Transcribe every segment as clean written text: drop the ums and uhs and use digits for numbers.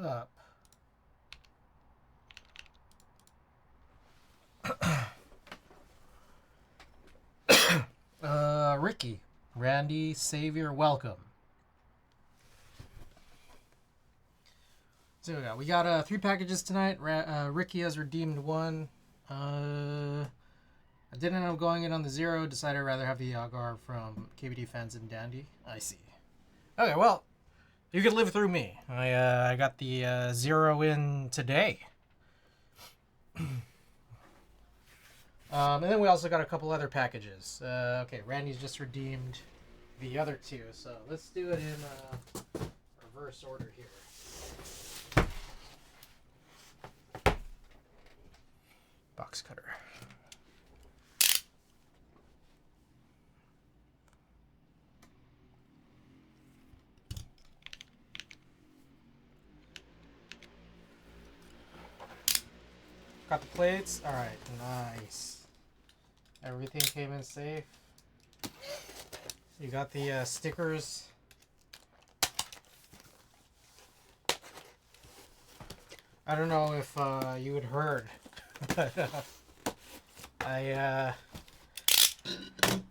up? Ricky, Randy, Savior, welcome. So we got 3 packages tonight. Ricky has redeemed 1. I didn't end up going in on the 0. Decided I'd rather have the Yagar from KBD Fans and Dandy. I see. Okay, well, you can live through me. I got the 0 in today. And then we also got a couple other packages. Okay, Randy's just redeemed the other 2, so let's do it in reverse order here. Box cutter. Got the plates. All right, nice. Everything came in safe. You got the stickers. I don't know if you had heard, but I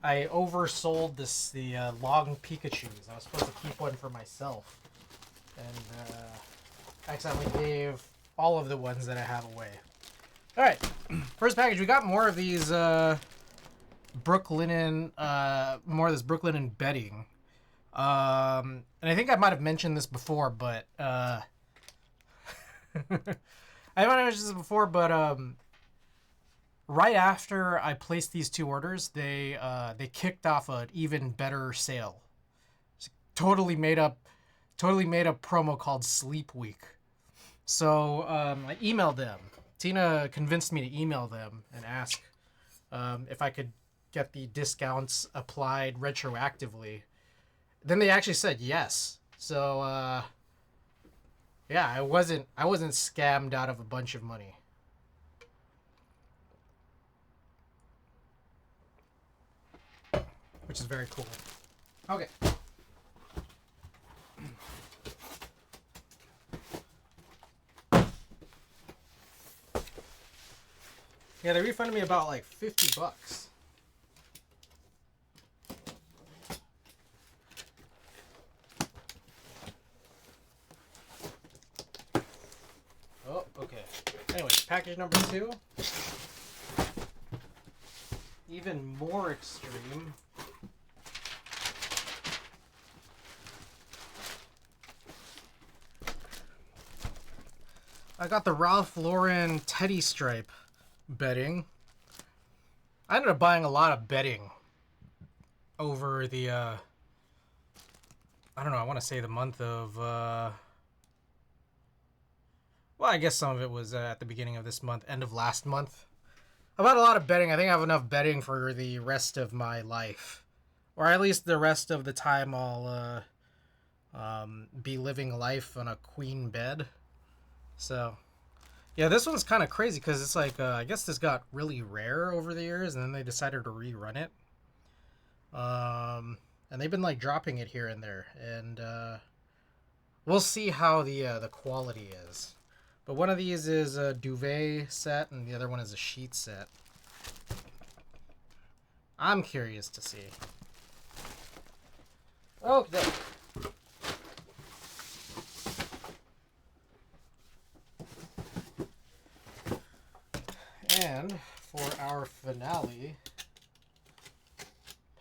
oversold the long Pikachus. I was supposed to keep one for myself, and accidentally gave all of the ones that I have away. All right, first package. We got more of these Brooklinen, more of this Brooklinen bedding. And I think I might have mentioned this before, but I might have mentioned this before, but right after I placed these 2 orders, they kicked off an even better sale. It's totally made up promo called Sleep Week. So I emailed them. Tina convinced me to email them and ask if I could get the discounts applied retroactively. Then they actually said yes. So yeah, I wasn't scammed out of a bunch of money. Which is very cool. Okay. Yeah, they refunded me about like $50. Oh, okay. Anyway, package number 2. Even more extreme. I got the Ralph Lauren Teddy Stripe bedding. I ended up buying a lot of bedding over the I don't know, I want to say the month of well, I guess some of it was at the beginning of this month, end of last month. I bought a lot of bedding. I think I have enough bedding for the rest of my life, or at least the rest of the time I'll be living life on a queen bed. So yeah, this one's kind of crazy because it's like, I guess this got really rare over the years, and then they decided to rerun it. And they've been like dropping it here and there, and we'll see how the quality is. But one of these is a duvet set, and the other one is a sheet set. I'm curious to see. Okay. And for our finale,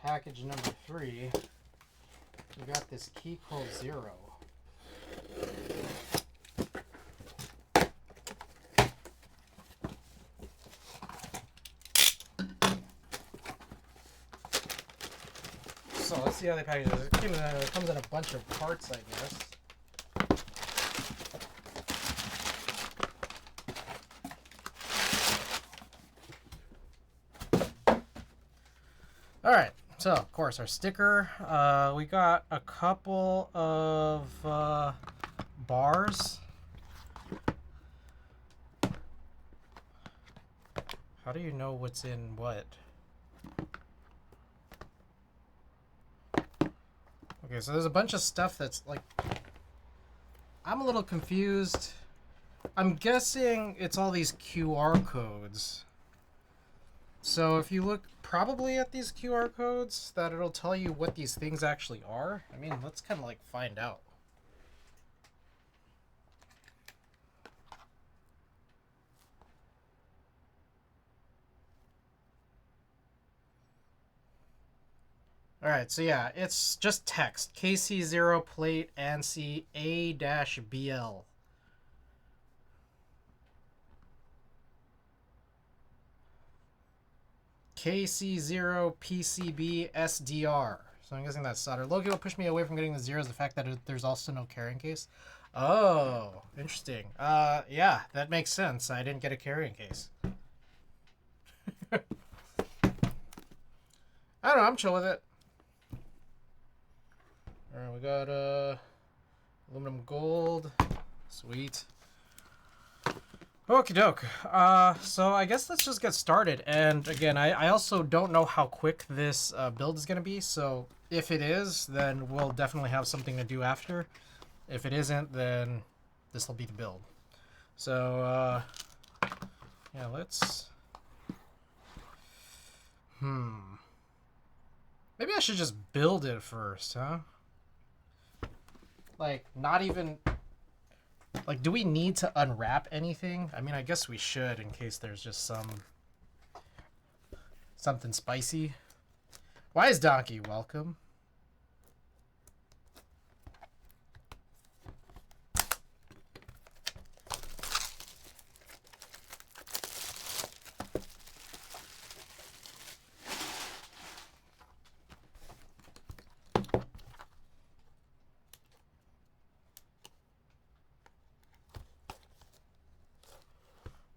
package number 3, we got this keycult 0. So let's see how they package this. It comes in a bunch of parts, I guess. Alright, so of course our sticker. We got a couple of bars. How do you know what's in what? Okay, so there's a bunch of stuff that's like... I'm a little confused. I'm guessing it's all these QR codes. So if you look probably at these QR codes, that it'll tell you what these things actually are. I mean, let's kind of like find out. Alright, so yeah, it's just text. KC0 plate ANSI A-BL. KC0 PCB SDR. So I'm guessing that's solder. Loki will push me away from getting the zeros, the fact that there's also no carrying case. Oh, interesting. Yeah, that makes sense. I didn't get a carrying case. I don't know, I'm chill with it. Alright, we got aluminum gold. Sweet. Okie doke. So I guess let's just get started. And again, I also don't know how quick this build is going to be. So if it is, then we'll definitely have something to do after. If it isn't, then this will be the build. So, yeah, let's... Maybe I should just build it first, huh? Like, not even... Like, do we need to unwrap anything? I mean, I guess we should in case there's just something spicy. Why is Donkey welcome?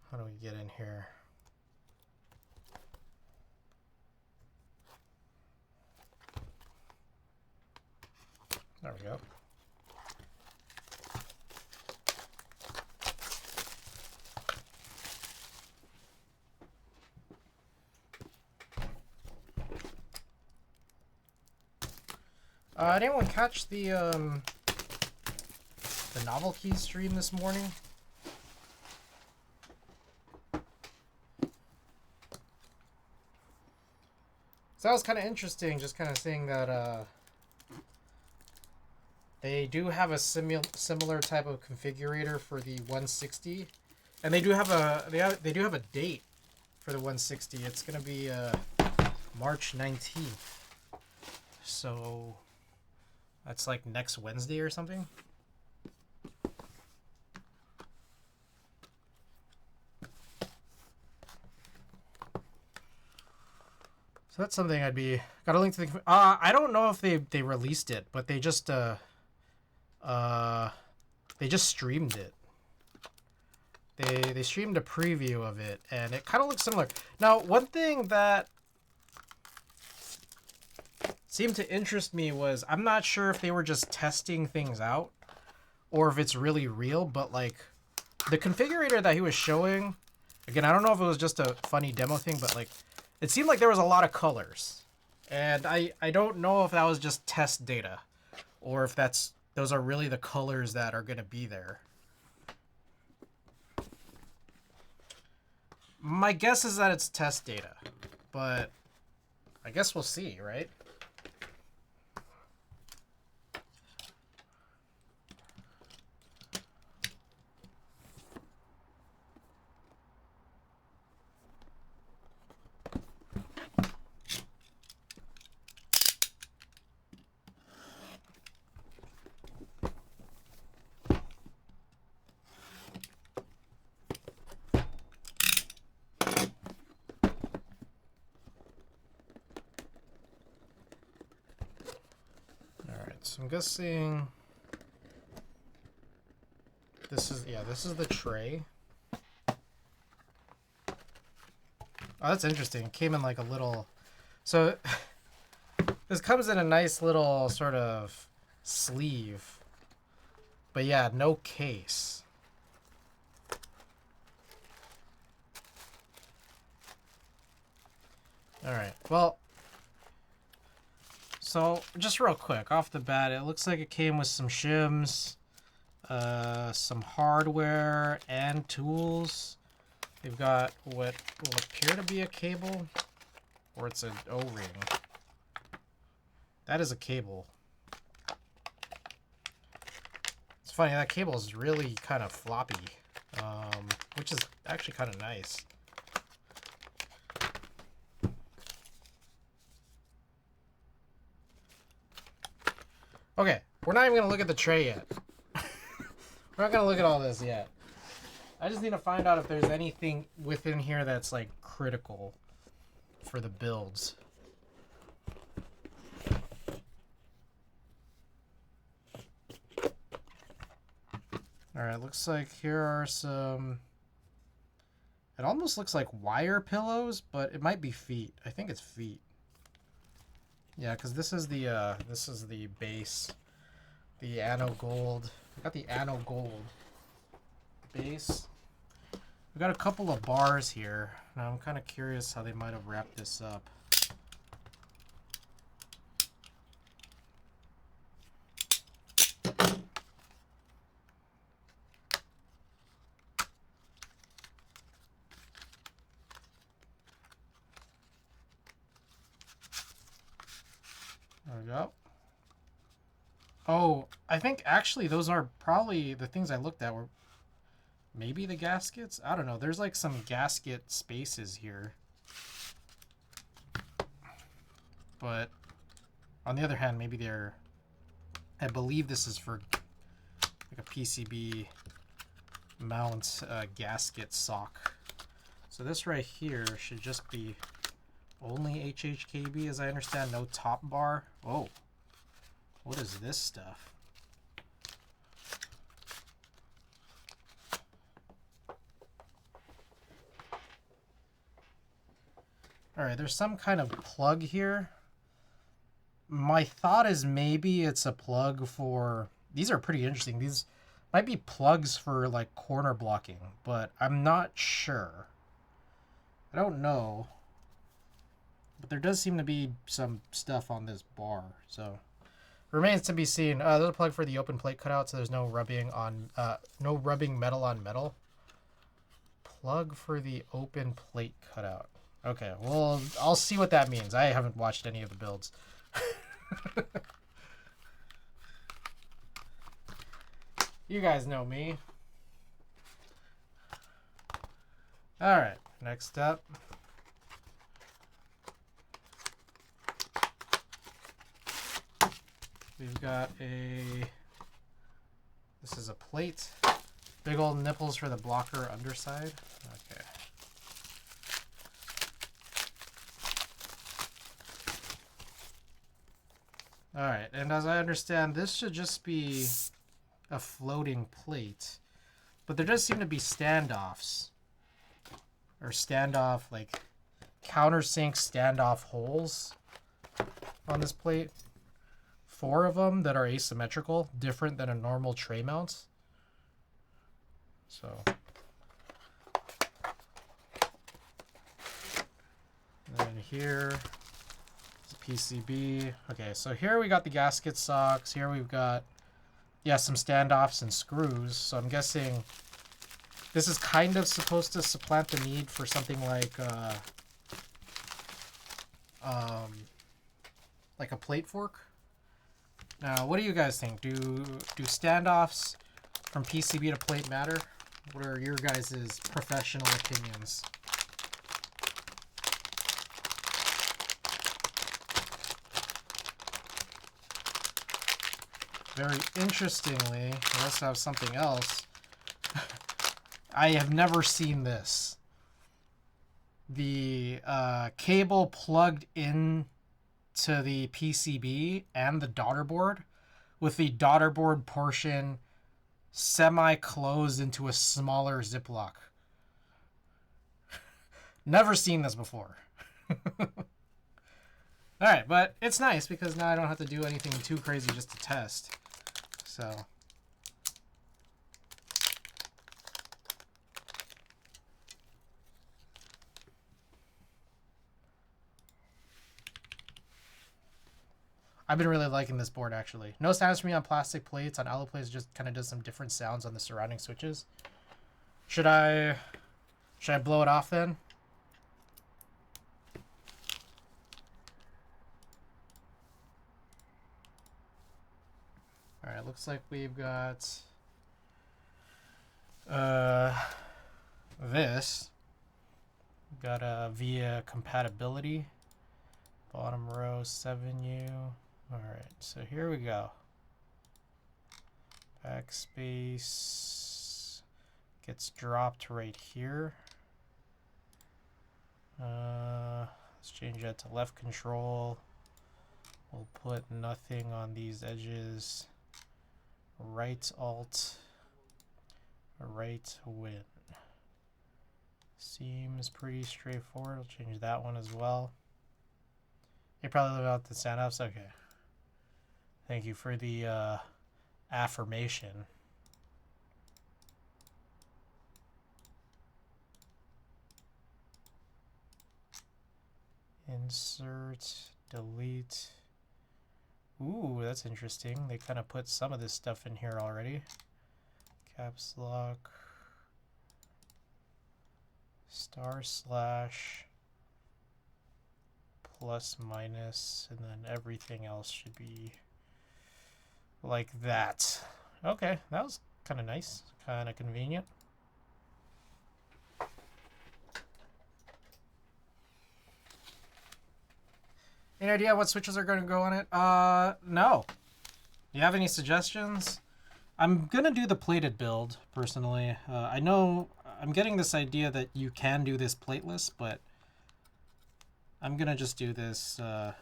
How do we get in here? There we go. Did anyone catch the novelty stream this morning? So that was kind of interesting, just kind of seeing that they do have a similar type of configurator for the 160, and they do have a date for the 160. It's gonna be March 19th, so that's like next Wednesday or something. So that's something I'd be... Got a link to the... I don't know if they released it, but they just streamed it. They streamed a preview of it, and it kind of looks similar. Now, one thing that seemed to interest me was, I'm not sure if they were just testing things out or if it's really real, but like the configurator that he was showing, again, I don't know if it was just a funny demo thing, but like it seemed like there was a lot of colors, and I don't know if that was just test data or if those are really the colors that are going to be there. My guess is that it's test data, but I guess we'll see, right? So I'm guessing this is the tray. Oh, that's interesting. It came in like a little... So this comes in a nice little sort of sleeve. But yeah, no case. Alright, well... So, just real quick, off the bat, it looks like it came with some shims. some hardware and tools. They've got what will appear to be a cable, or it's an O-ring. That is a cable. It's funny, that cable is really kind of floppy, which is actually kind of nice. Okay, we're not even going to look at the tray yet. We're not going to look at all this yet. I just need to find out if there's anything within here that's like critical for the builds. Alright, looks like here are some... It almost looks like wire pillows, but it might be feet. I think it's feet. Yeah, because this is the base. The Anno Gold. I got the Anno Gold base. We got a couple of bars here. Now I'm kind of curious how they might have wrapped this up. There we go. Oh, I think actually those are probably the things I looked at were maybe the gaskets? I don't know. There's like some gasket spaces here. But on the other hand, maybe they're... I believe this is for like a PCB mount gasket sock. So this right here should just be only HHKB, as I understand. No top bar. Oh, what is this stuff? All right, there's some kind of plug here. My thought is maybe it's a plug for... These are pretty interesting. These might be plugs for like corner blocking, but I'm not sure. I don't know. But there does seem to be some stuff on this bar, so remains to be seen. There's a plug for the open plate cutout, so there's no rubbing on no rubbing metal on metal. Plug for the open plate cutout. Okay, well, I'll see what that means. I haven't watched any of the builds. You guys know me. All right, next up. We've got this is a plate. Big old nipples for the blocker underside. Okay. Alright, and as I understand, this should just be a floating plate. But there does seem to be standoffs. Or standoff, like, countersink standoff holes on this plate. 4 of them that are asymmetrical, different than a normal tray mount. So, and then here is PCB. Okay, so here we got the gasket socks. Here we've got, yeah, some standoffs and screws. So I'm guessing this is kind of supposed to supplant the need for something like a plate fork. Now, what do you guys think? Do standoffs from PCB to plate matter? What are your guys' professional opinions? Very interestingly, I also have something else. I have never seen this. The cable plugged in to the PCB and the daughter board, with the daughter board portion semi-closed into a smaller Ziploc. Never seen this before. Alright, but it's nice because now I don't have to do anything too crazy just to test. So... I've been really liking this board, actually. No sounds for me on plastic plates. On alloy plates, just kind of does some different sounds on the surrounding switches. Should I blow it off then? Alright, looks like we've got this. We've got via compatibility. Bottom row 7U. Alright, so here we go. Backspace gets dropped right here. Let's change that to left control. We'll put nothing on these edges. Right alt, right win. Seems pretty straightforward. I'll change that one as well. You probably leave out the stand-ups? Okay. Thank you for the affirmation. Insert, delete. Ooh, that's interesting. They kind of put some of this stuff in here already. Caps lock. / plus minus, and then everything else should be like that. Okay, that was kind of nice, kind of convenient. Any idea what switches are going to go on it? No. Do you have any suggestions? I'm going to do the plated build, personally. I know I'm getting this idea that you can do this plateless, but I'm going to just do this. Oh,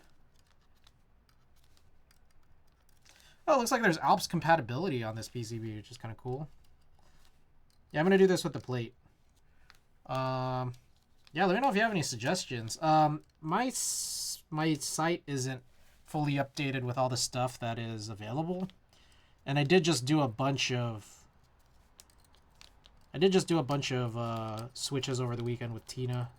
it looks like there's Alps compatibility on this PCB, which is kind of cool. Yeah, I'm going to do this with the plate. Yeah, let me know if you have any suggestions. My site isn't fully updated with all the stuff that is available, and I did just do a bunch of switches over the weekend with Tina.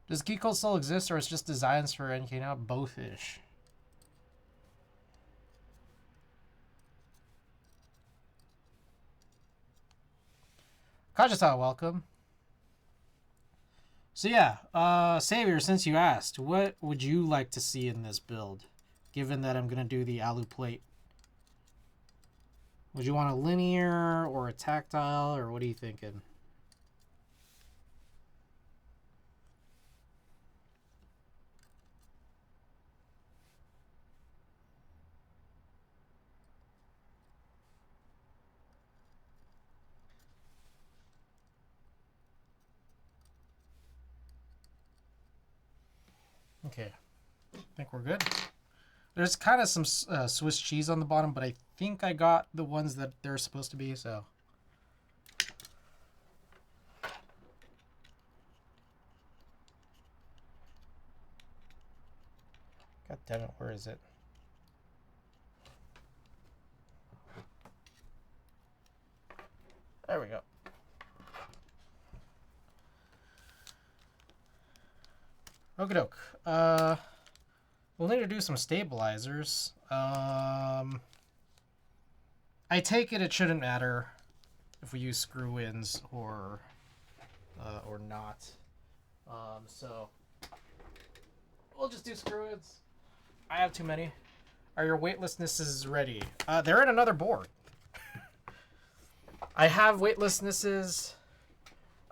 Does keycult still exist, or it's just designs for NK now? Both-ish. Kajita, welcome. So yeah, Savior, since you asked, what would you like to see in this build, given that I'm going to do the alu plate? Would you want a linear or a tactile, or what are you thinking? Okay, I think we're good. There's kind of some Swiss cheese on the bottom, but I think I got the ones that they're supposed to be, so. God damn it, where is it? There we go. Okie doke. We'll need to do some stabilizers. I take it shouldn't matter if we use screw-ins or not. So we'll just do screw-ins. I have too many. Are your weightlessnesses ready? They're in another board. I have weightlessnesses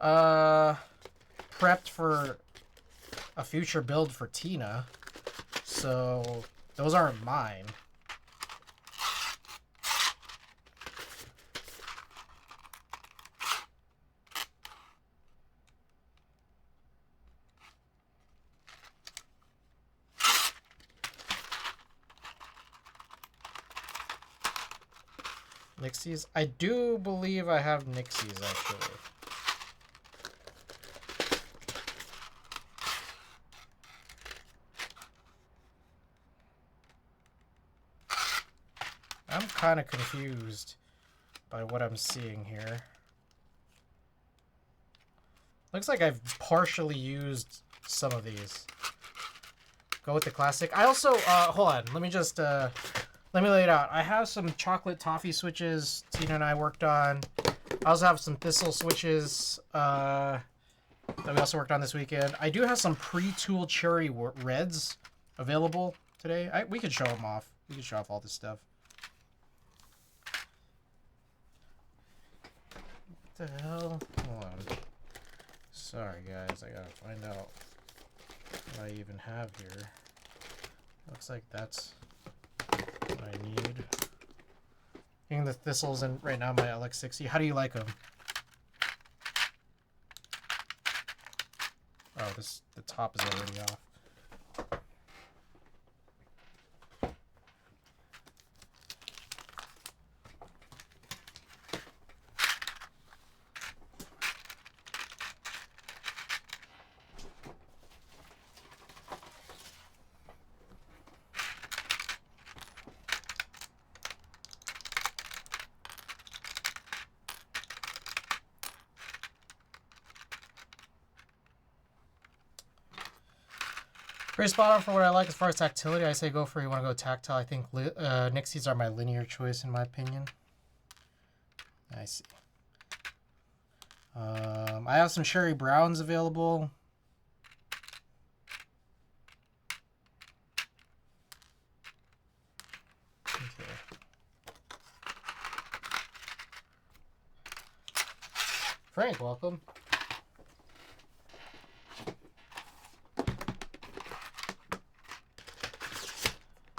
prepped for a future build for Tina, so those aren't mine. Nixies? I do believe I have Nixies, actually. I'm kind of confused by what I'm seeing here. Looks like I've partially used some of these. Go with the classic. I also, hold on, let me just, let me lay it out. I have some chocolate toffee switches Tina and I worked on. I also have some thistle switches that we also worked on this weekend. I do have some pre-tooled cherry reds available today. We could show them off. We could show off all this stuff. What the hell? Hold on. Sorry guys, I gotta find out what I even have here. Looks like that's what I need. Getting the thistles in right now, my LX60. How do you like them? Oh, the top is already off. Pretty spot on for what I like as far as tactility. I say go for you want to go tactile. I think Nixies are my linear choice in my opinion. I see. I have some Cherry Browns available. Okay. Frank, welcome.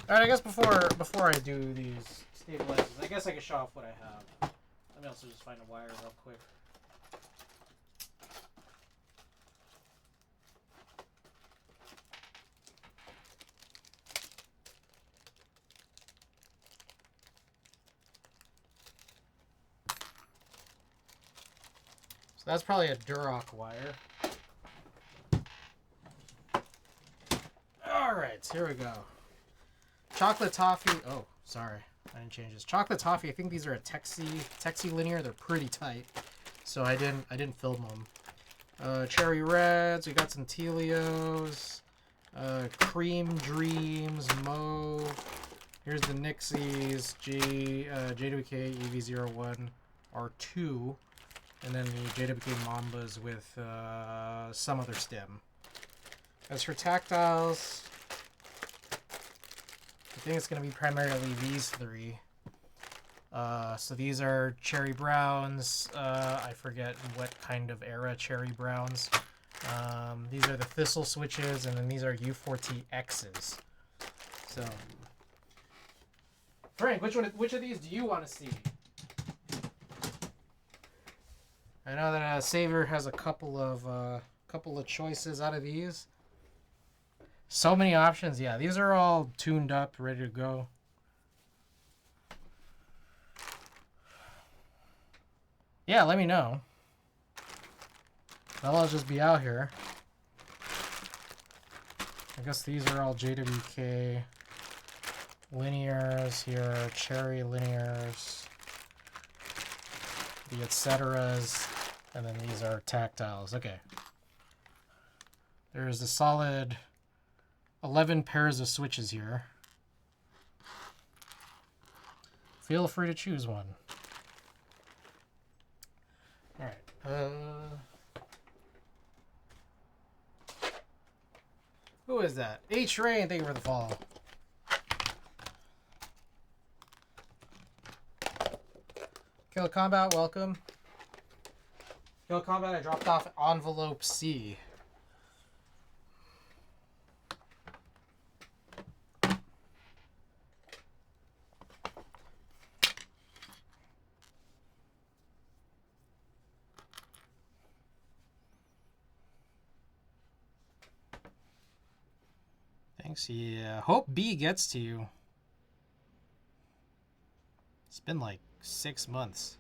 Alright, I guess before I do these stabilizers, I guess I can show off what I have. Let me also just find a wire real quick. So that's probably a Duroc wire. Alright, here we go. Chocolate toffee. Oh, sorry. I didn't change this. Chocolate toffee. I think these are a Texi linear. They're pretty tight. So I didn't film them. Cherry reds. We got some Telios. Cream Dreams. Mauve. Here's the Nixies. JWK EV01 R2. And then the JWK Mambas with some other stem. As for tactiles, I think it's going to be primarily these three. So these are Cherry Browns. I forget what kind of Cherry Browns. These are the Thistle switches, and then these are U4TXs. So, Frank, which of these do you want to see? I know that Savior has a couple of choices out of these. So many options. Yeah, these are all tuned up, ready to go. Yeah, let me know. I'll just be out here. I guess these are all JWK linears here, Cherry linears, the etceteras, and then these are tactiles. Okay. There's a solid 11 pairs of switches here. Feel free to choose one. Alright. Who is that? H-Rain, thank you for the follow. Kill Combat, welcome. Kill Combat, I dropped off envelope C. Thanks, yeah. Hope B gets to you. It's been like 6 months.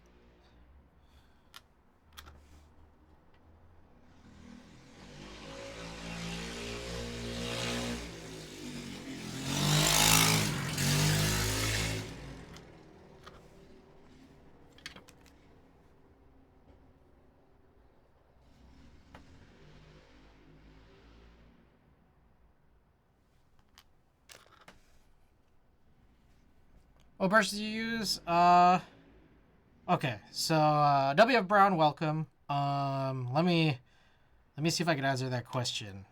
What brush do you use? Okay, so WF Brown, welcome. Let me see if I can answer that question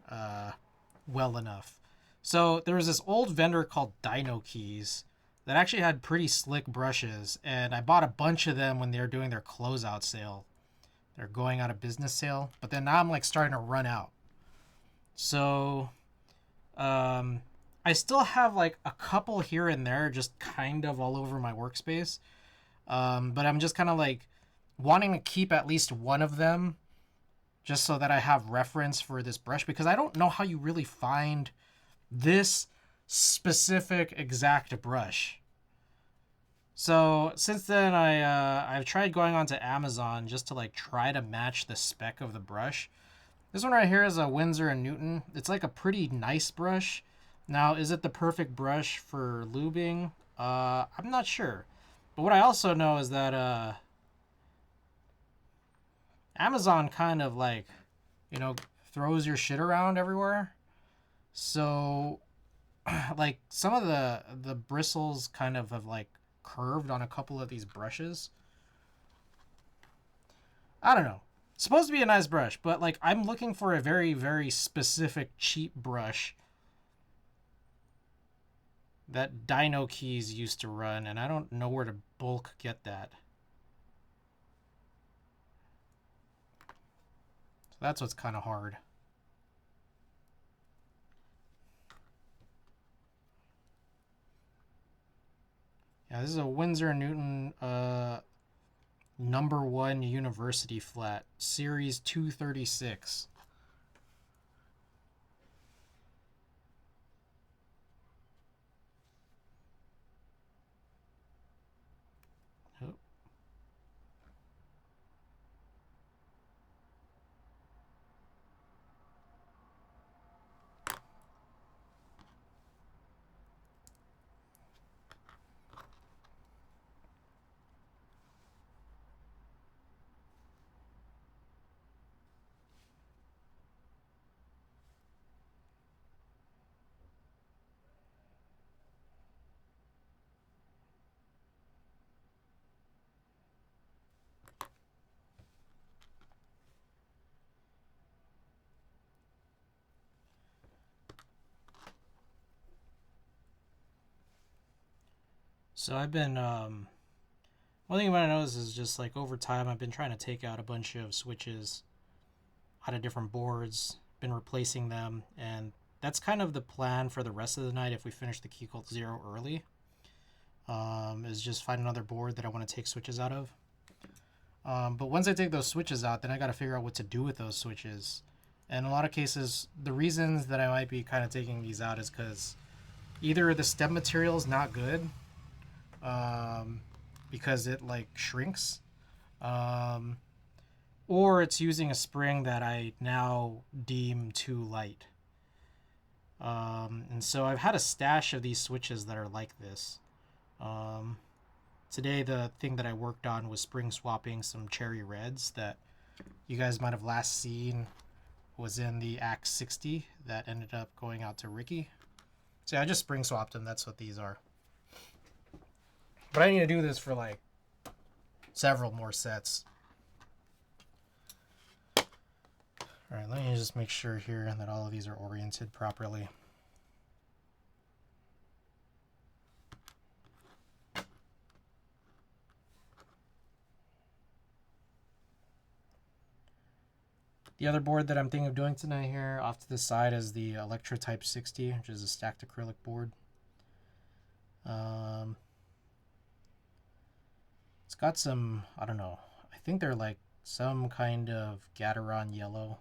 well enough. So there was this old vendor called Dino Keys that actually had pretty slick brushes, and I bought a bunch of them when they were doing their closeout sale. They're going out of business sale, but then now I'm like starting to run out. So um, I still have like a couple here and there, just kind of all over my workspace. But I'm just kind of like wanting to keep at least one of them just so that I have reference for this brush, because I don't know how you really find this specific exact brush. So since then, I've tried going onto Amazon just to like try to match the spec of the brush. This one right here is a Winsor and Newton. It's like a pretty nice brush. Now, is it the perfect brush for lubing? I'm not sure. But what I also know is that Amazon kind of like, you know, throws your shit around everywhere. So like some of the bristles kind of have like curved on a couple of these brushes. I don't know. It's supposed to be a nice brush, but like I'm looking for a very, very specific cheap brush that Dino Keys used to run, and I don't know where to bulk get that. So that's what's kind of hard. Yeah, this is a Winsor Newton #1 University flat, series 236. Oh. So I've been one thing you might notice is just like over time I've been trying to take out a bunch of switches out of different boards, been replacing them, and that's kind of the plan for the rest of the night if we finish the keycult 0 early. Is just find another board that I want to take switches out of. But once I take those switches out, then I got to figure out what to do with those switches. And in a lot of cases, the reasons that I might be kind of taking these out is because either the stem material is not good, because it like shrinks, um, or it's using a spring that I now deem too light. And so I've had a stash of these switches that are like this. Um, Today, the thing that I worked on was spring swapping some cherry reds that you guys might have last seen was in the Axe 60 that ended up going out to Ricky. So yeah, I just spring swapped them. That's what these are. But I need to do this for like several more sets. All right, let me just make sure here that all of these are oriented properly. The other board that I'm thinking of doing tonight here off to the side is the Electra Type 60, which is a stacked acrylic board. It's got some, I don't know, I think they're like some kind of Gateron yellow.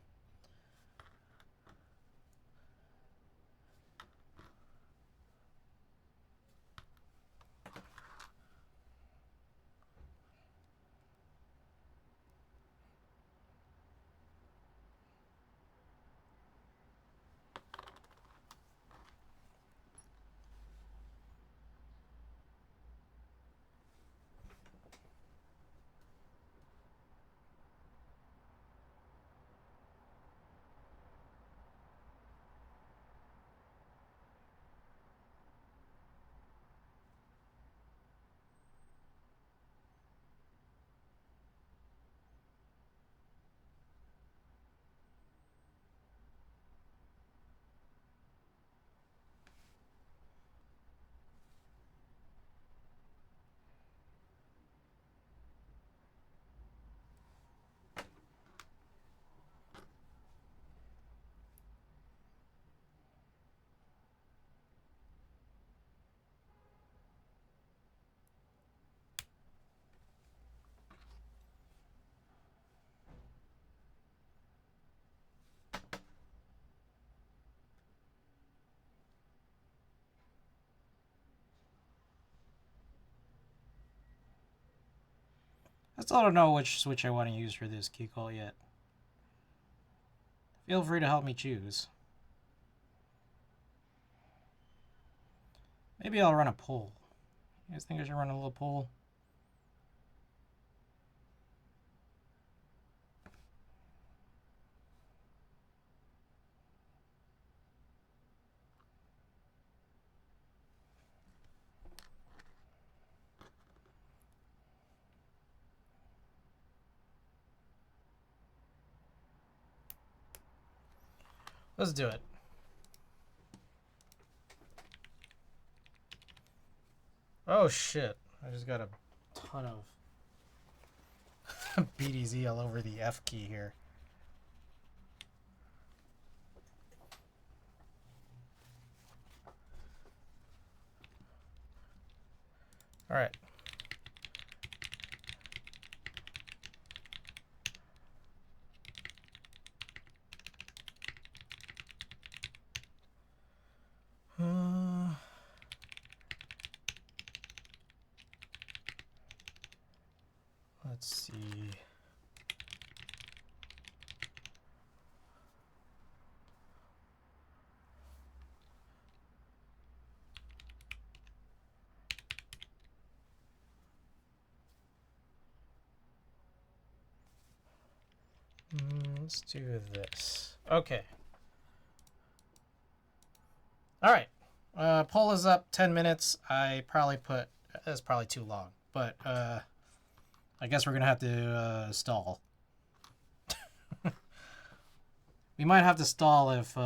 I still don't know which switch I want to use for this keycult yet. Feel free to help me choose. Maybe I'll run a poll. You guys think I should run a little poll? Let's do it. Oh shit. I just got a ton of BDZ all over the F key here. All right. Let's see. Let's do this. Okay. All right. Poll is up 10 minutes. I probably put, that's probably too long, but I guess we're going to have to stall. We might have to stall if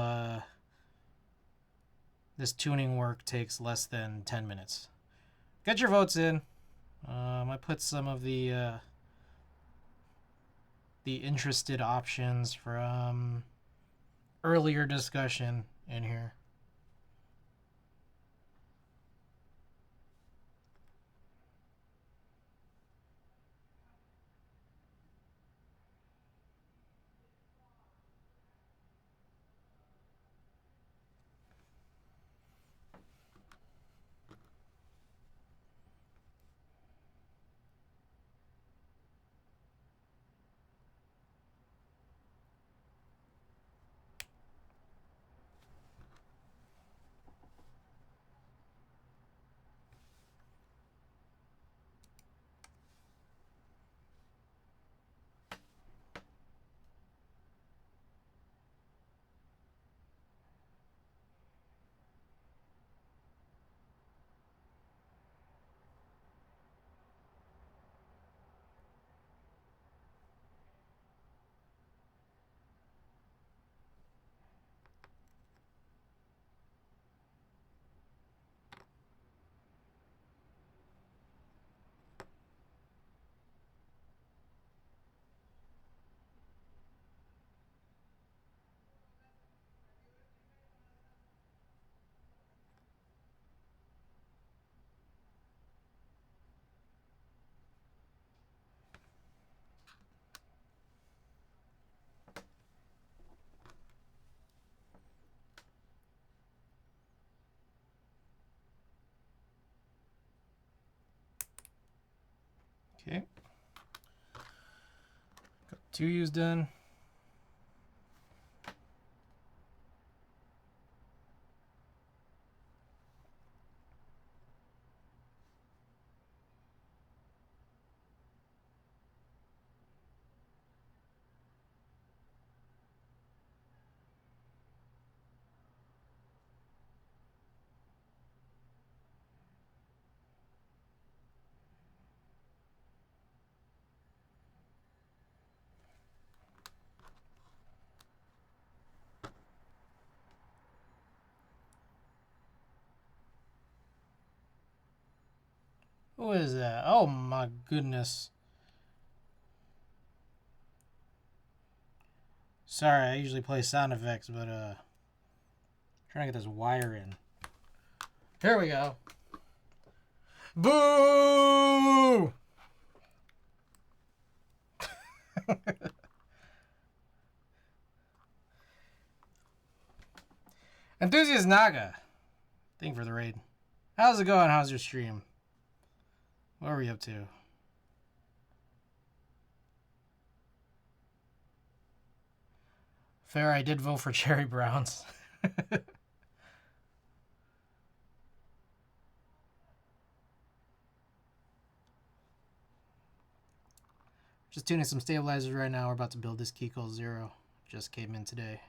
this tuning work takes less than 10 minutes. Get your votes in. I put some of the interested options from earlier discussion in here. Okay. Got 2 U's done. Who is that? Oh my goodness. Sorry, I usually play sound effects, but trying to get this wire in. Here we go. Boo! Enthusiast Naga. Thank you for the raid. How's it going? How's your stream? What are we up to? Fair, I did vote for Cherry Browns. Just tuning some stabilizers right now. We're about to build this keycult 0. Just came in today.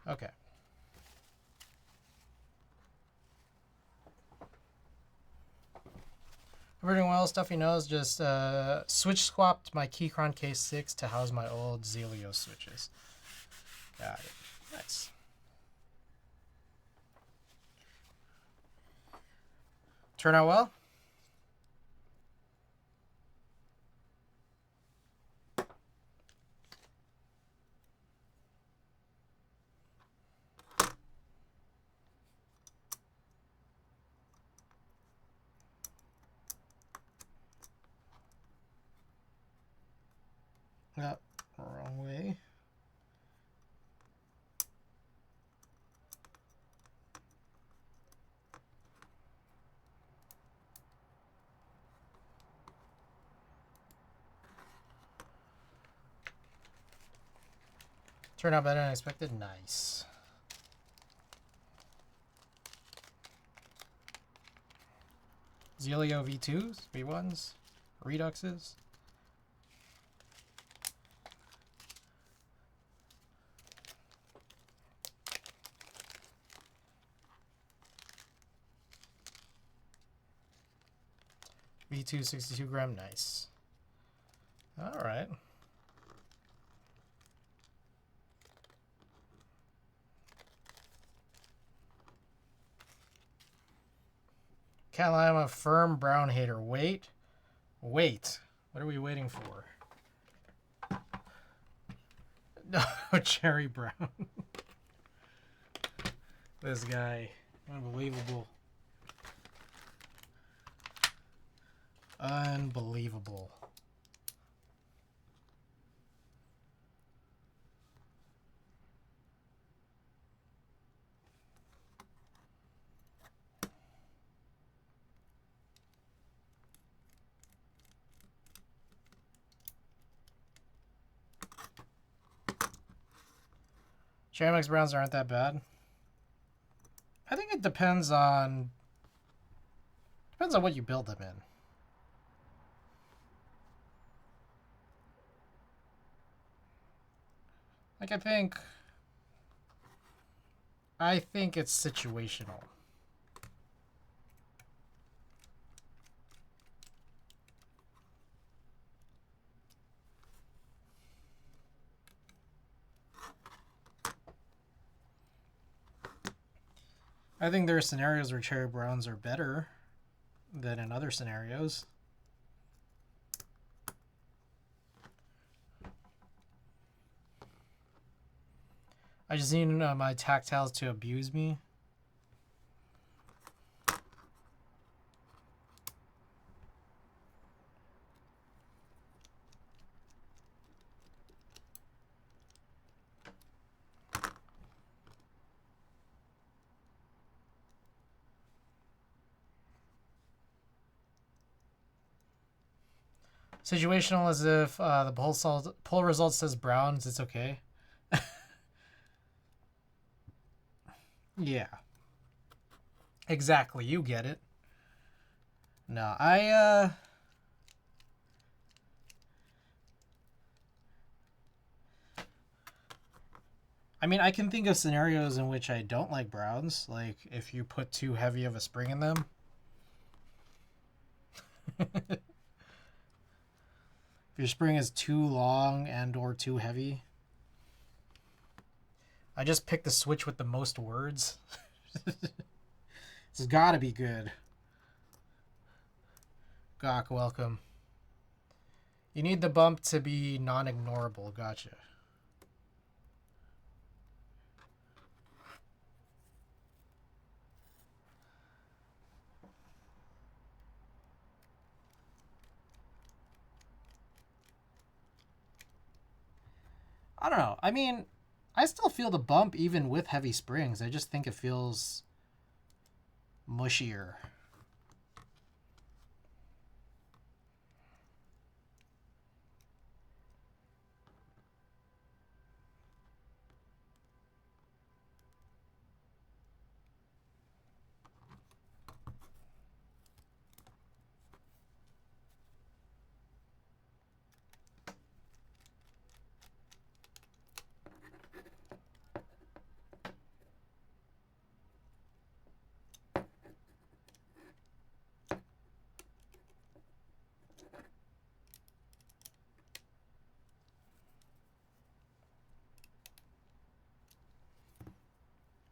Okay. Everything well, stuff he knows. Just switch swapped my Keychron K6 to house my old Zelio switches. Got it. Nice. Turn out well? Yep, wrong way. Turned out better than I expected. Nice. Zelio V2s, V1s, Reduxes. V2 62 gram, nice. All right. Can't lie, I'm a firm brown hater. Wait. What are we waiting for? No, Cherry Brown. This guy. Unbelievable. Unbelievable. Chamex Browns aren't that bad. I think it depends on what you build them in. Like I think it's situational. I think there are scenarios where Cherry Browns are better than in other scenarios. I just need my tactiles to abuse me. Situational as if the poll result says Browns, it's okay. Yeah. Exactly, you get it. No, I mean, I can think of scenarios in which I don't like Browns, like if you put too heavy of a spring in them. If your spring is too long and or too heavy. I just picked the switch with the most words. This has got to be good. Gawk, welcome. You need the bump to be non-ignorable. Gotcha. I don't know. I mean, I still feel the bump even with heavy springs. I just think it feels mushier.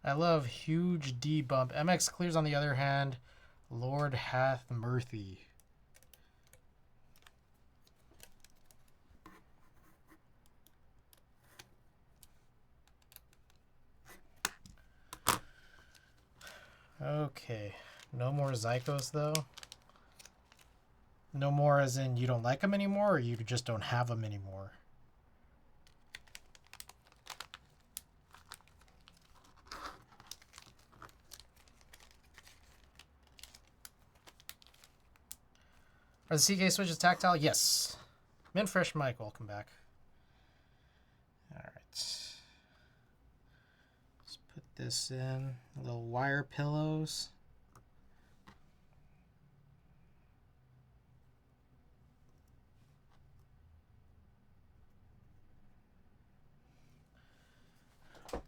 I love huge D bump. MX clears on the other hand. Lord hath mercy. Okay. No more Zycos though. No more as in you don't like them anymore or you just don't have them anymore? Are the CK switches tactile? Yes. Mint Fresh Mike, welcome back. Alright. Let's put this in. Little wire pillows.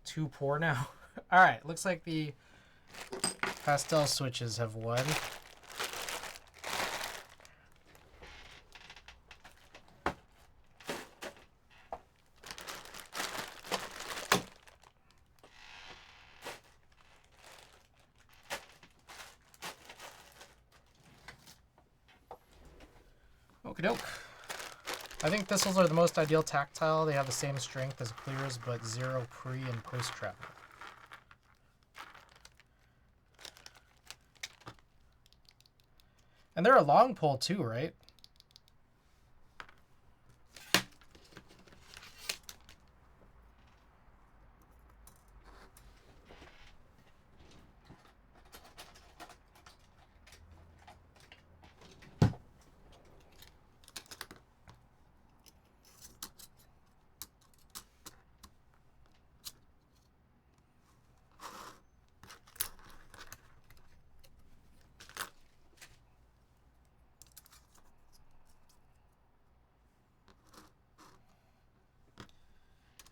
Too poor now. Alright, looks like the pastel switches have won. Okie doke. I think thistles are the most ideal tactile. They have the same strength as clears, but zero pre and post travel. And they're a long pull too, right?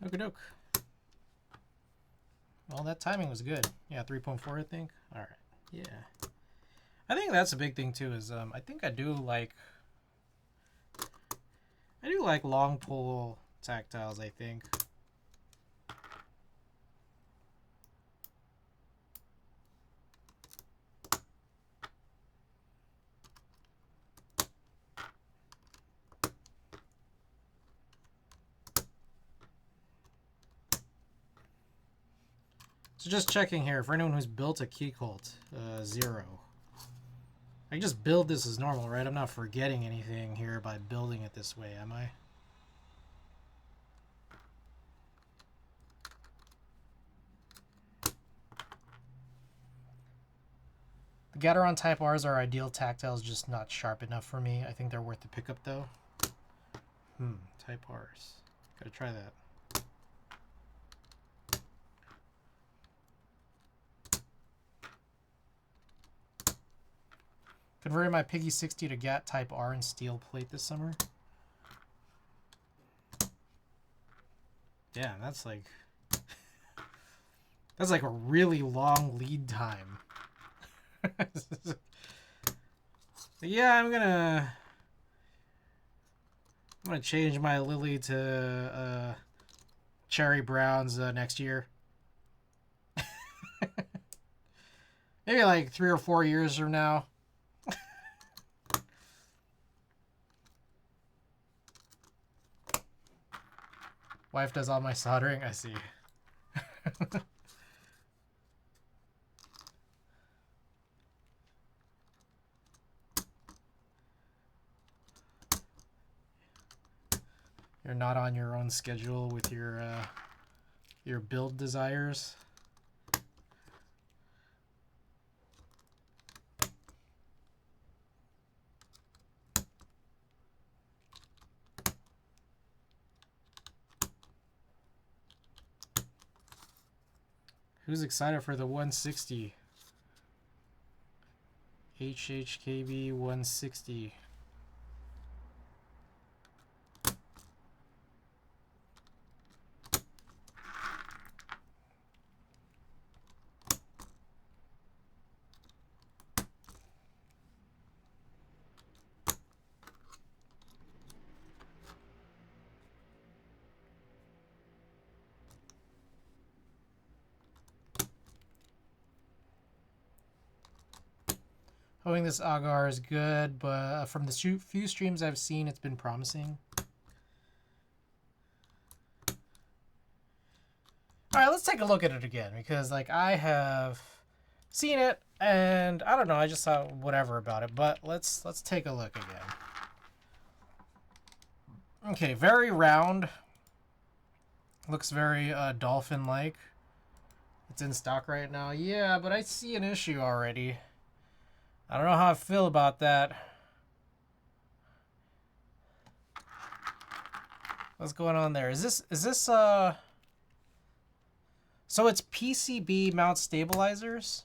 Okie doke. Well, that timing was good. Yeah, 3.4, I think. All right. Yeah. I think that's a big thing too. Is I think I do like long pull tactiles. I think. So just checking here, for anyone who's built a keycult, 0. I can just build this as normal, right? I'm not forgetting anything here by building it this way, am I? The Gateron Type Rs are ideal tactiles, just not sharp enough for me. I think they're worth the pickup though. Type Rs. Gotta try that. Converted my Piggy 60 to GAT Type R and steel plate this summer. Yeah, that's like a really long lead time. Yeah, I'm gonna change my Lily to cherry browns next year. Maybe like 3 or 4 years from now. Wife does all my soldering, I see. you're not on your own schedule with your build desires. Who's excited for the 160? HHKB 160. Hoping this agar is good, but from the few streams I've seen, it's been promising. All right, let's take a look at it again, because like I have seen it and I don't know, I just thought whatever about it, but let's take a look again. Okay, very round. Looks very dolphin-like. It's in stock right now. Yeah, but I see an issue already. I don't know how I feel about that. What's going on there? Is this so it's PCB mount stabilizers?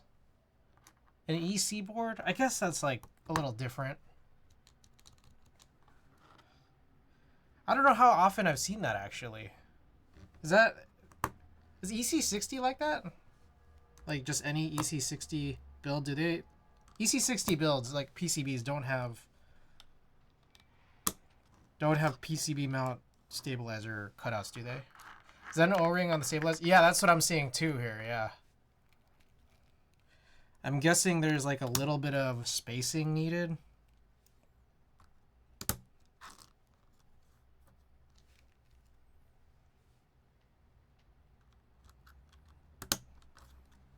An EC board? I guess that's like a little different. I don't know how often I've seen that actually. Is EC60 like that? Like just any EC60 build, do they? EC60 builds like PCBs don't have PCB mount stabilizer cutouts, do they? Is that an O-ring on the stabilizer? Yeah, that's what I'm seeing too here, yeah. I'm guessing there's like a little bit of spacing needed.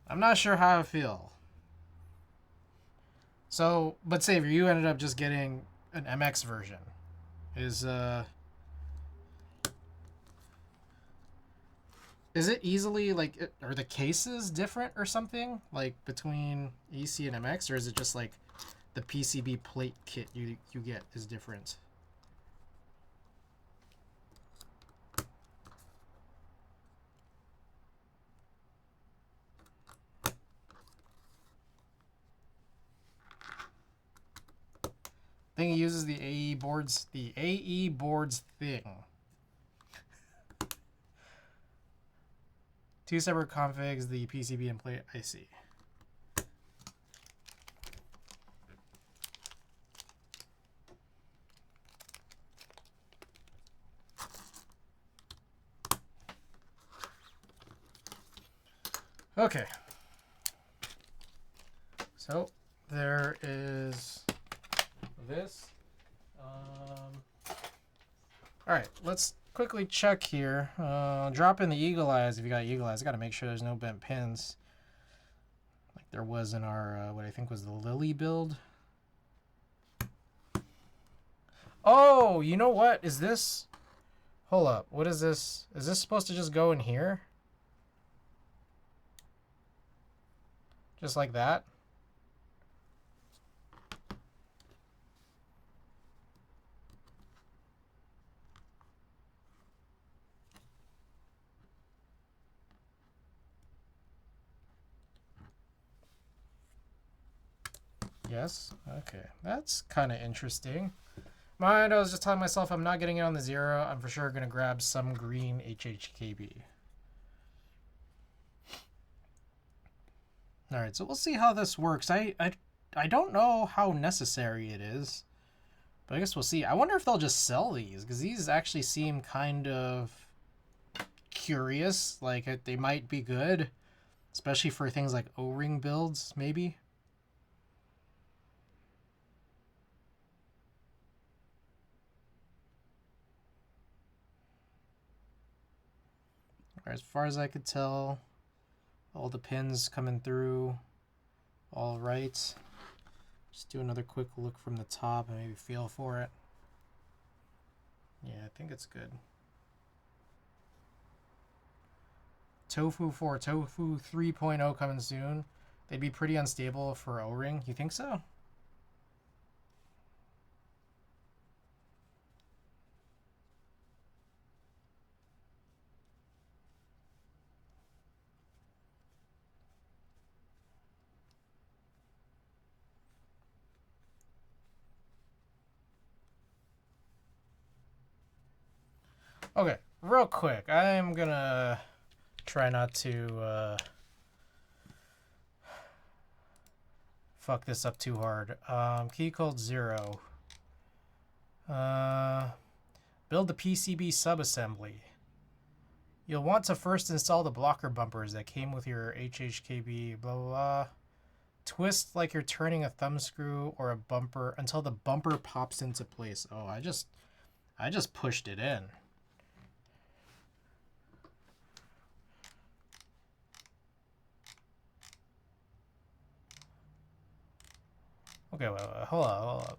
I'm not sure how I feel. So, but Savior, you ended up just getting an MX version. Is it easily like, are the cases different or something like between EC and MX, or is it just like the PCB plate kit you get is different? I think it uses the AE boards, thing. Two separate configs, the PCB and plate. I see. Okay. So there is this. All right, let's quickly check here. Drop in the eagle eyes if you got eagle eyes. I got to make sure there's no bent pins like there was in our what I think was the Lily build. Oh, you know what? Is this? Hold up. What is this? Is this supposed to just go in here? Just like that? Yes. Okay. That's kind of interesting. I was just telling myself I'm not getting it on the 0. I'm for sure going to grab some green HHKB. All right, so we'll see how this works. I don't know how necessary it is, but I guess we'll see. I wonder if they'll just sell these, because these actually seem kind of curious. Like they might be good, especially for things like O-ring builds, maybe. As far as I could tell, all the pins coming through all right. Just do another quick look from the top and maybe feel for it. Yeah, I think it's good. Tofu 4, Tofu 3.0 coming soon. They'd be pretty unstable for O-ring. You think so? Okay, real quick. I'm gonna try not to fuck this up too hard. Keycult 0. Build the PCB subassembly. You'll want to first install the blocker bumpers that came with your HHKB, blah, blah, blah. Twist like you're turning a thumb screw or a bumper until the bumper pops into place. Oh, I just pushed it in. Okay, wait, hold up.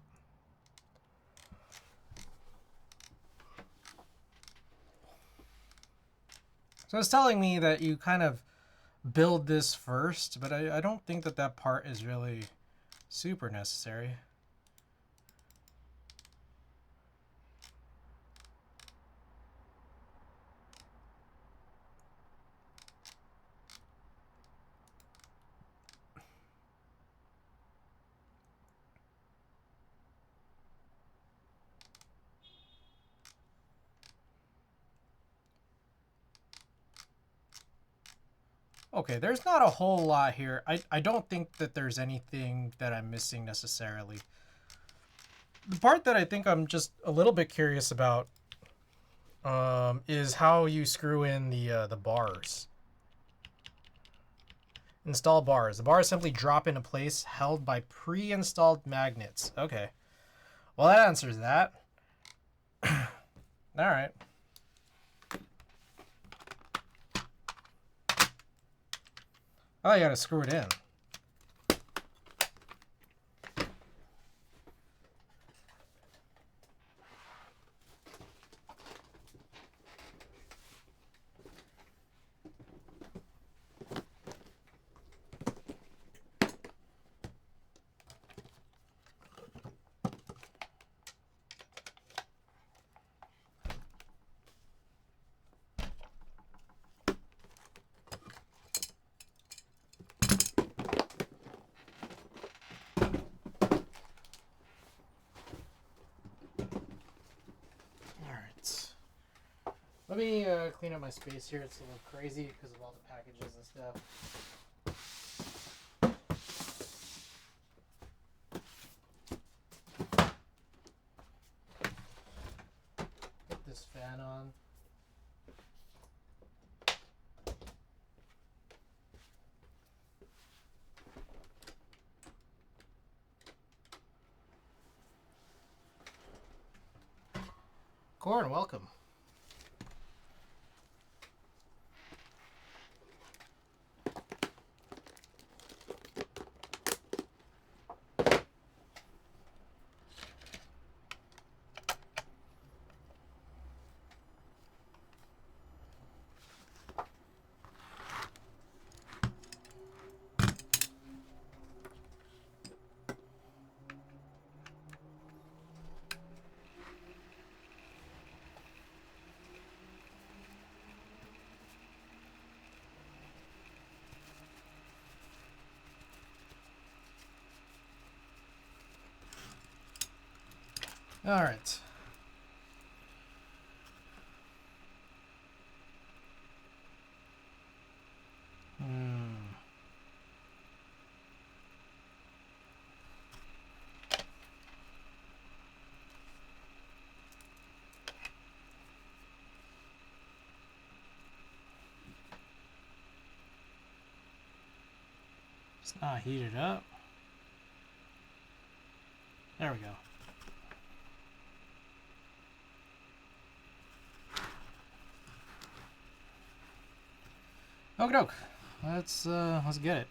So it's telling me that you kind of build this first, but I don't think that that part is really super necessary. Okay, there's not a whole lot here. I don't think that there's anything that I'm missing necessarily. The part that I think I'm just a little bit curious about is how you screw in the bars. Install bars. The bars simply drop into place, held by pre-installed magnets. Okay. Well, that answers that. All right. Oh, you gotta screw it in. Let me clean up my space here. It's a little crazy because of all the packages and stuff. Put this fan on. Corn, welcome. All right. It's not heated up. There we go. Okie doke. Let's get it.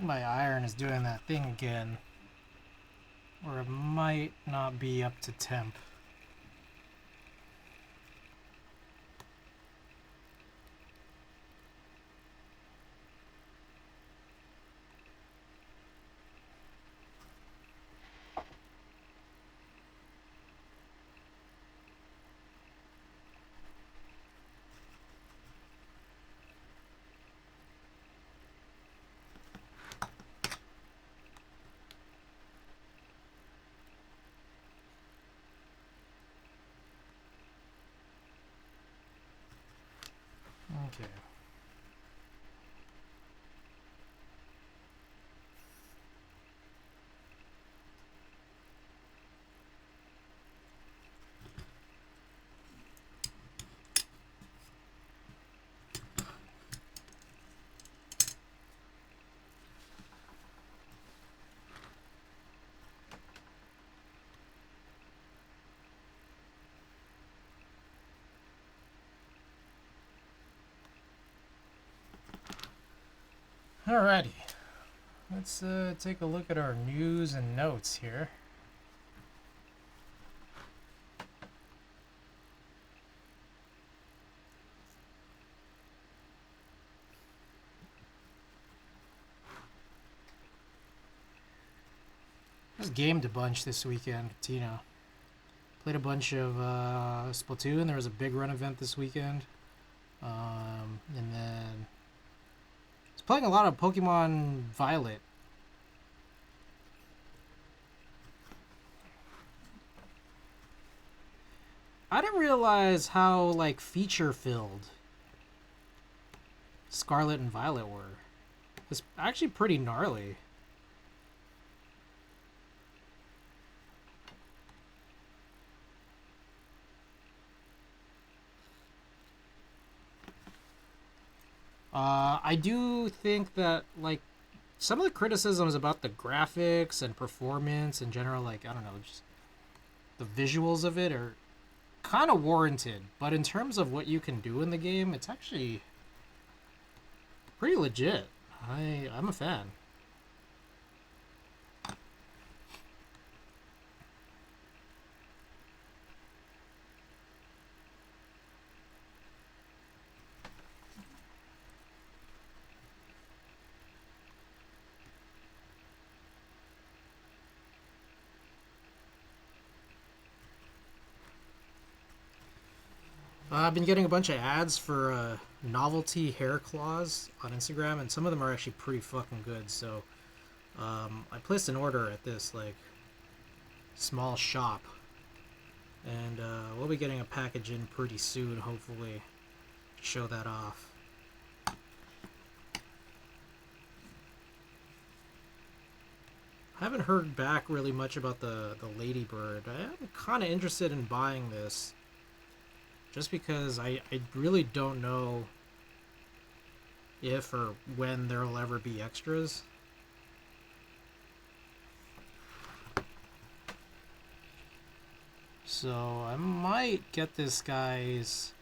my iron is doing that thing again, where it might not be up to temp. Okay. Alrighty. Let's take a look at our news and notes here. Just gamed a bunch this weekend, Tino. Played a bunch of Splatoon. There was a big run event this weekend. And then I was playing a lot of Pokemon Violet. I didn't realize how, like, feature-filled Scarlet and Violet were. It's actually pretty gnarly. I do think that, like, some of the criticisms about the graphics and performance in general, like, I don't know, just the visuals of it are kind of warranted. But in terms of what you can do in the game, it's actually pretty legit. I'm a fan. I've been getting a bunch of ads for novelty hair claws on Instagram, and some of them are actually pretty fucking good. So I placed an order at this like small shop, and we'll be getting a package in pretty soon, hopefully, to show that off. I haven't heard back really much about the Ladybird. I'm kind of interested in buying this, just because I really don't know if or when there'll ever be extras. So I might get this guy's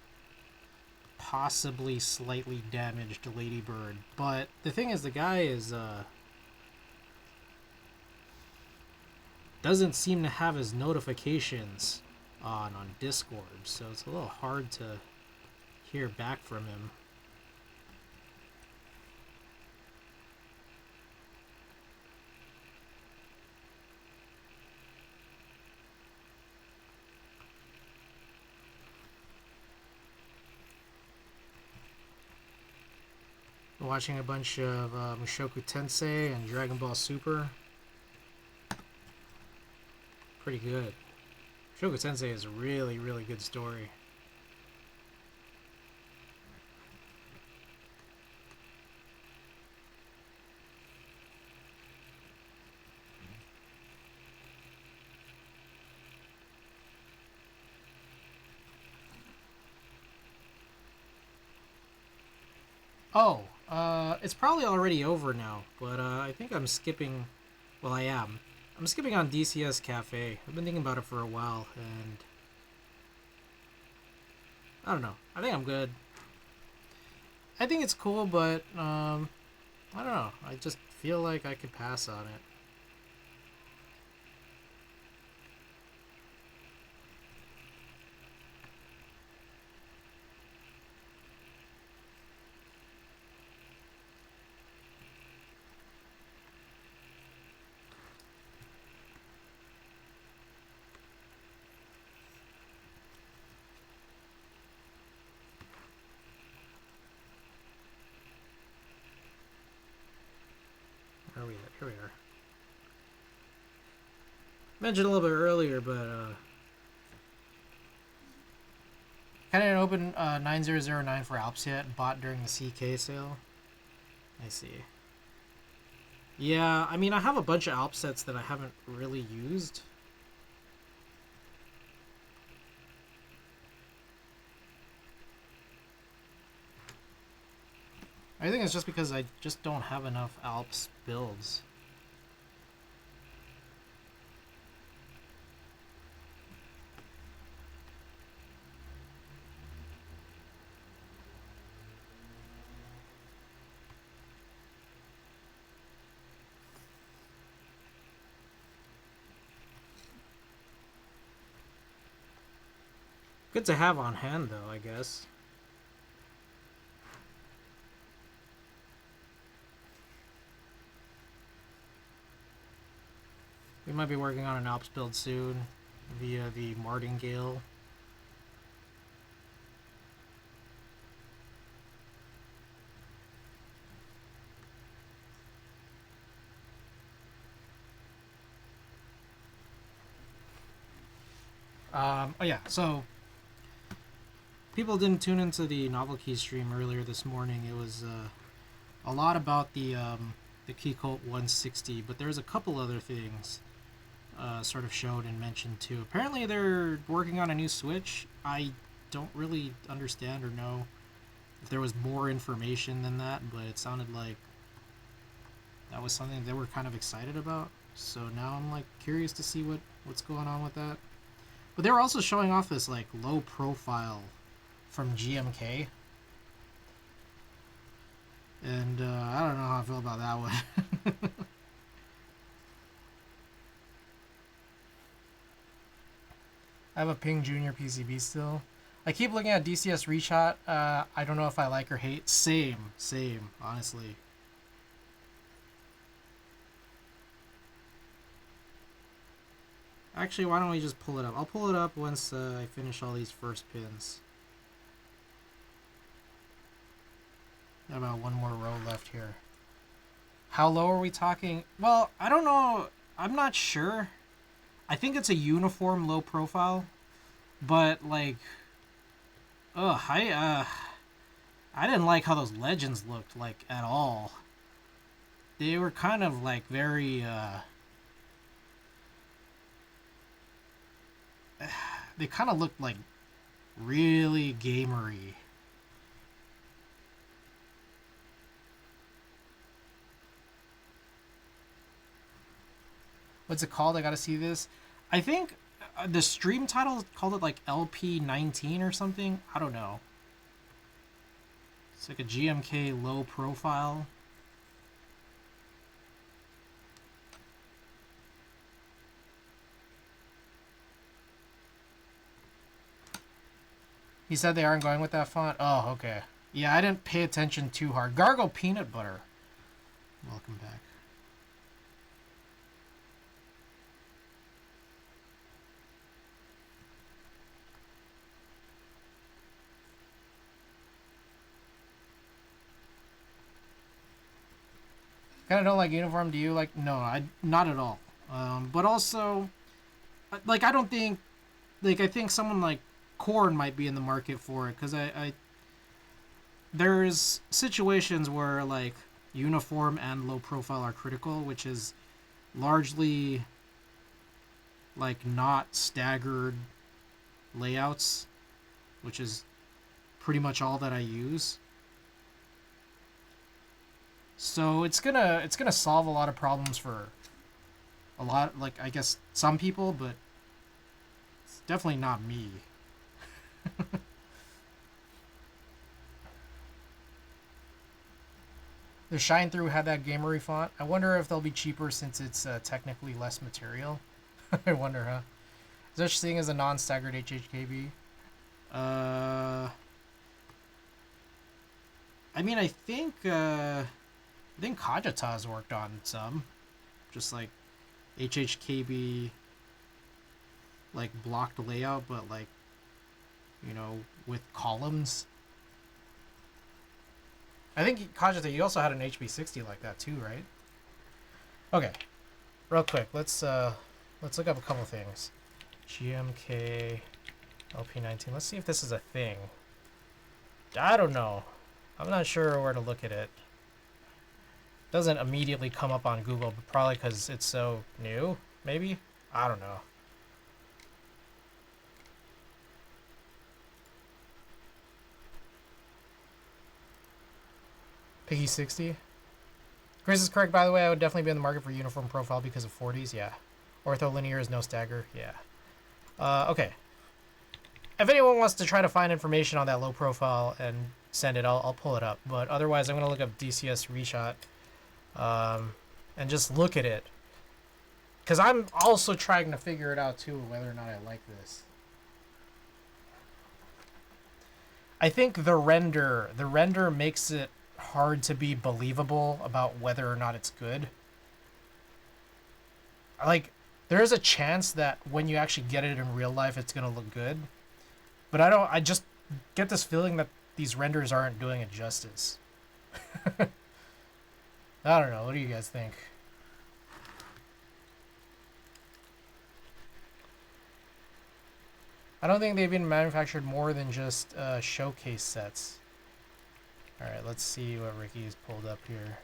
possibly slightly damaged Ladybird. But the thing is, the guy is doesn't seem to have his notifications on Discord, so it's a little hard to hear back from him. Watching a bunch of Mushoku Tensei and Dragon Ball Super. Pretty good. Mushoku Tensei is a really, really good story. Oh, it's probably already over now, but I think I'm skipping. Well, I am. I'm skipping on DCS Cafe. I've been thinking about it for a while, and I don't know. I think I'm good. I think it's cool, but I don't know. I just feel like I could pass on it. Where are we at? Here we are. Mentioned a little bit earlier, but kind of didn't open 9009 for Alps yet. Bought during the CK sale. I see. Yeah, I mean, I have a bunch of Alp sets that I haven't really used. I think it's just because I just don't have enough Alps builds. Good to have on hand, though, I guess. We might be working on an Alps build soon via the Martingale. Oh yeah, so people didn't tune into the Novel Key stream earlier this morning. It was a lot about the keycult 160, but there's a couple other things sort of showed and mentioned too. Apparently they're working on a new Switch. I don't really understand or know if there was more information than that, but it sounded like that was something they were kind of excited about. So now I'm like curious to see what's going on with that. But they were also showing off this like low profile from GMK. And I don't know how I feel about that one. I have a Ping Junior PCB still. I keep looking at DCS Reshot. I don't know if I like or hate. Same, honestly. Actually, why don't we just pull it up? I'll pull it up once I finish all these first pins. Got about one more row left here. How low are we talking? Well, I don't know. I'm not sure. I think it's a uniform low profile, but like, I didn't like how those legends looked like at all. They were kind of like very they kind of looked like really gamery. What's it called? I gotta see this. I think the stream title called it like LP19 or something. I don't know. It's like a GMK low profile. He said they aren't going with that font. Oh, okay. Yeah, I didn't pay attention too hard. Gargle Peanut Butter. Welcome back. Kind of don't like uniform. Do you like? No, not at all. But also, like I don't think, like I think someone like Korn might be in the market for it because there's situations where like uniform and low profile are critical, which is largely like not staggered layouts, which is pretty much all that I use. So it's gonna solve a lot of problems for a lot, like I guess some people, but it's definitely not me. The Shine Through had that gamery font. I wonder if they'll be cheaper since it's technically less material. I wonder, huh? Is there such thing as a non-staggered HHKB? I mean, I think Kajata's worked on some, just like HHKB, like blocked layout, but like, you know, with columns. I think Kajata, you also had an HB60 like that too, right? Okay, real quick, let's look up a couple things. GMK LP19. Let's see if this is a thing. I don't know. I'm not sure where to look at it. Doesn't immediately come up on Google, but probably because it's so new, maybe? I don't know. Piggy 60. Chris is correct, by the way. I would definitely be in the market for uniform profile because of 40s. Yeah. Ortholinear is no stagger. Yeah. Okay. If anyone wants to try to find information on that low profile and send it, I'll pull it up. But otherwise, I'm going to look up DCS reshot and just look at it. Because I'm also trying to figure it out, too, whether or not I like this. I think the render makes it hard to be believable about whether or not it's good. Like, there is a chance that when you actually get it in real life, it's going to look good. But I just get this feeling that these renders aren't doing it justice. I don't know. What do you guys think? I don't think they've been manufactured more than just showcase sets. Alright, let's see what Ricky's pulled up here.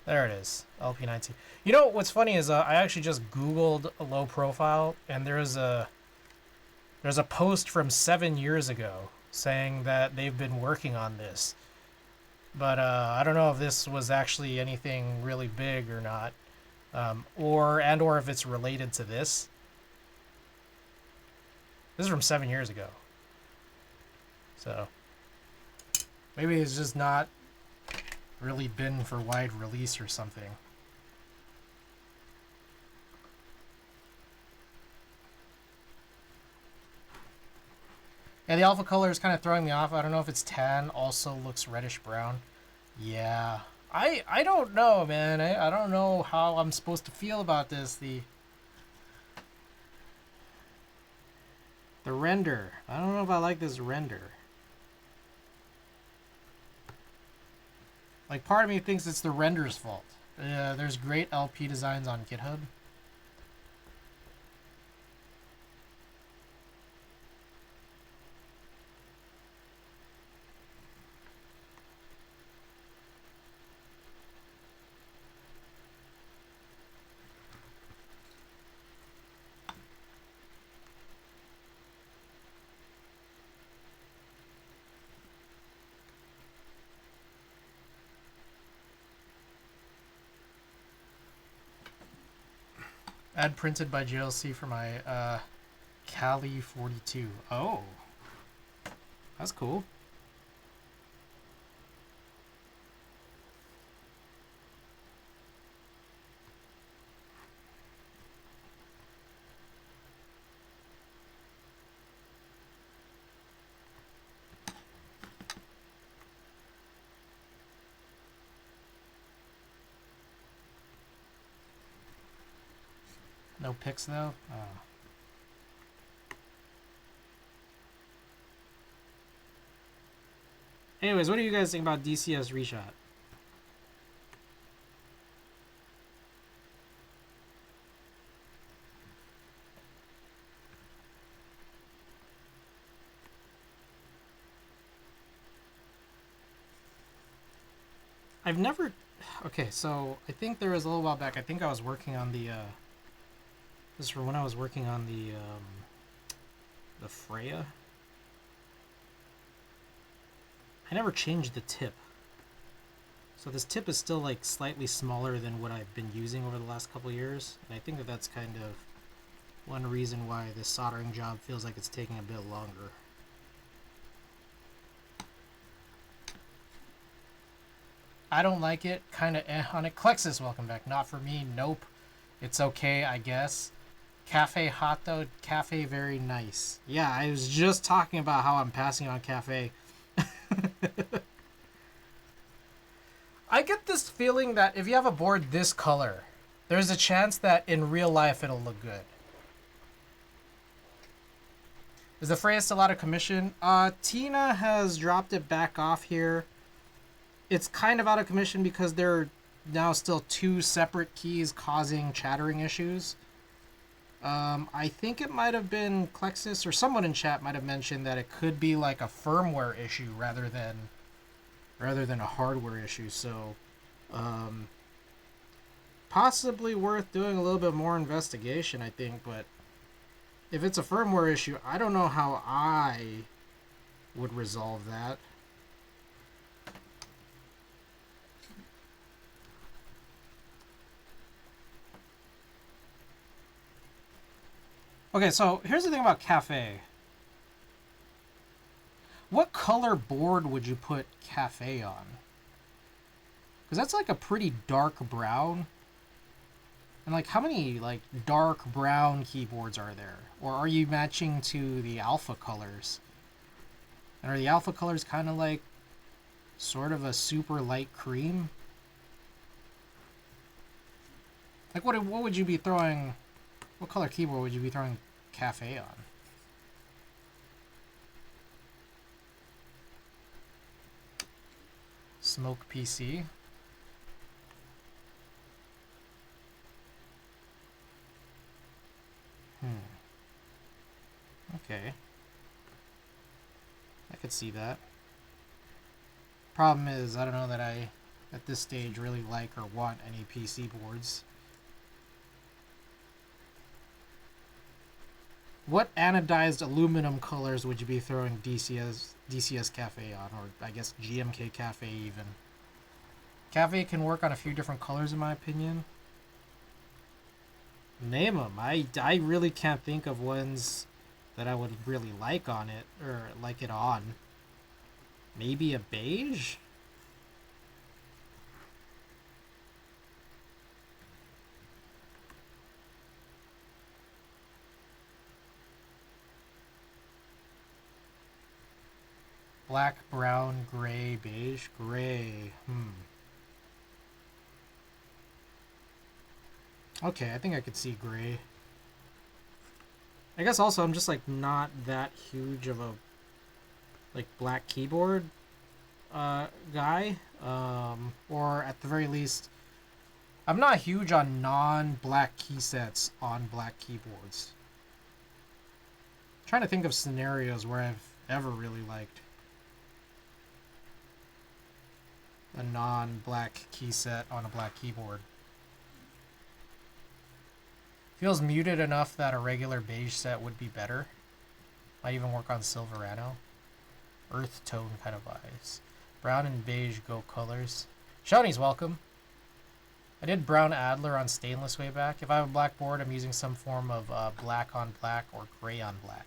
There it is, LP19. You know what's funny is I actually just Googled a low profile, and there's a post from 7 years ago saying that they've been working on this. But I don't know if this was actually anything really big or not, or if it's related to this. This is from 7 years ago. So maybe it's just not really been for wide release or something. Yeah, the alpha color is kind of throwing me off. I don't know if it's tan, also looks reddish brown. Yeah. I don't know, man. I don't know how I'm supposed to feel about this. The render. I don't know if I like this render. Like, part of me thinks it's the render's fault. There's great LP designs on GitHub. Add printed by JLC for my Cali 42. Oh, that's cool. No pics though? Oh. Anyways, what do you guys think about DCS reshot? I've never... Okay, so I think there was a little while back, I think I was working on the... This is from when I was working on the Freya. I never changed the tip. So this tip is still like slightly smaller than what I've been using over the last couple years. And I think that that's kind of one reason why this soldering job feels like it's taking a bit longer. I don't like it. Kind of on it. Klexus, welcome back. Not for me. Nope. It's okay, I guess. Cafe hot though. Cafe very nice. Yeah, I was just talking about how I'm passing on Cafe. I get this feeling that if you have a board this color, there's a chance that in real life it'll look good. Is the Freya still out of commission? Tina has dropped it back off here. It's kind of out of commission because there are now still two separate keys causing chattering issues. I think it might have been Klexus or someone in chat might have mentioned that it could be like a firmware issue rather than a hardware issue. So, possibly worth doing a little bit more investigation, I think. But if it's a firmware issue, I don't know how I would resolve that. Okay, so here's the thing about Cafe. What color board would you put Cafe on? Because that's like a pretty dark brown. And like how many like dark brown keyboards are there? Or are you matching to the alpha colors? And are the alpha colors kind of like sort of a super light cream? Like what would you be throwing? What color keyboard would you be throwing Cafe on? Smoke PC. Okay. I could see that. Problem is, I don't know that I, at this stage, really like or want any PC boards. What anodized aluminum colors would you be throwing DCS Cafe on? Or I guess GMK Cafe even. Cafe can work on a few different colors in my opinion. Name them. I really can't think of ones that I would really like on it, or like it on. Maybe a beige? Black, brown, gray, beige, gray. Okay, I think I could see gray. I guess also I'm just like not that huge of a like black keyboard guy. Or at the very least, I'm not huge on non-black key sets on black keyboards. I'm trying to think of scenarios where I've ever really liked a non-black key set on a black keyboard. Feels muted enough that a regular beige set would be better. Might even work on Silverado. Earth tone kind of vibes. Brown and beige go colors. Shawnee's welcome. I did brown Adler on stainless way back. If I have a black board, I'm using some form of black on black or gray on black.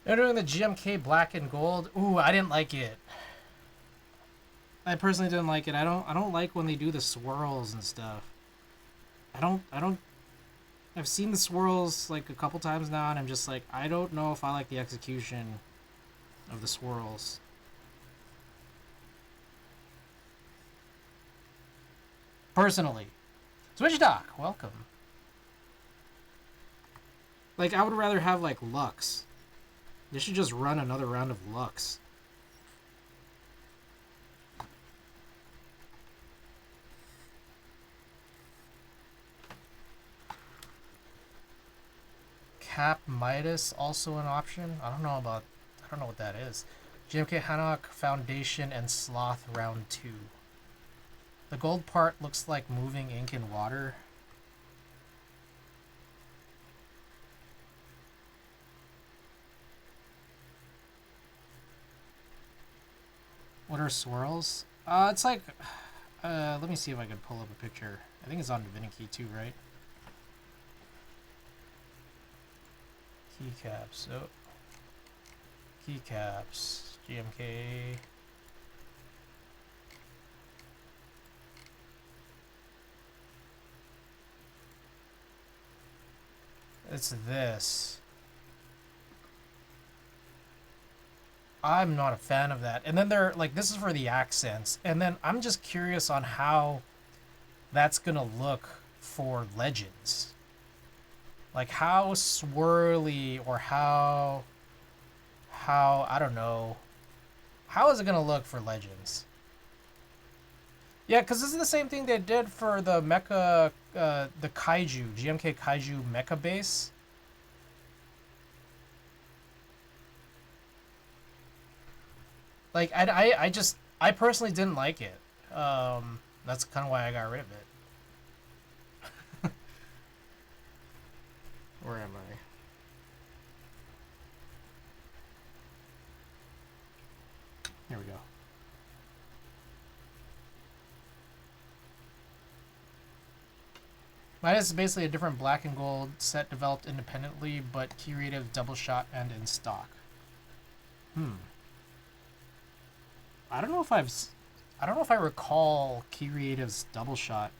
They're doing the GMK black and gold. Ooh, I didn't like it. I personally didn't like it. I don't like when they do the swirls and stuff. I don't I've seen the swirls like a couple times now and I'm just like I don't know if I like the execution of the swirls. Personally. Switch Doc, welcome. Like I would rather have like Lux. They should just run another round of Lux. Cap Midas also an option. I don't know what that is. GMK Hanok Foundation and Sloth round 2. The gold part looks like moving ink in water. What are swirls? It's like let me see if I can pull up a picture. I think it's on Divinity too, right? Keycaps. Oh. Keycaps. GMK. It's this. I'm not a fan of that. And then they're like, this is for the accents. And then I'm just curious on how that's gonna look for Legends. Like how swirly or how I don't know. How is it gonna look for Legends? Yeah, because this is the same thing they did for the mecha, the Kaiju, GMK Kaiju mecha base. Like, I personally didn't like it. That's kind of why I got rid of it. Where am I? Here we go. Midas is basically a different black and gold set developed independently, but curative, double shot, and in stock. I don't know if I recall Creative's double shot.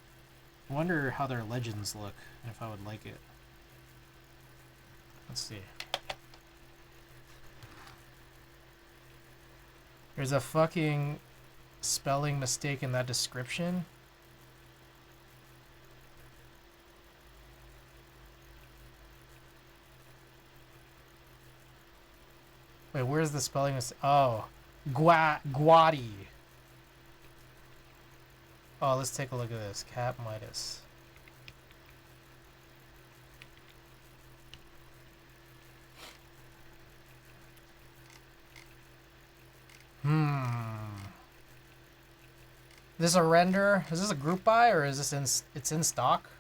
I wonder how their legends look and if I would like it. Let's see. There's a fucking spelling mistake in that description. Wait, where's the spelling mistake? Oh, Guadi. Oh, let's take a look at this. Cap Midas. Is this a render? Is this a group buy or is this it's in stock?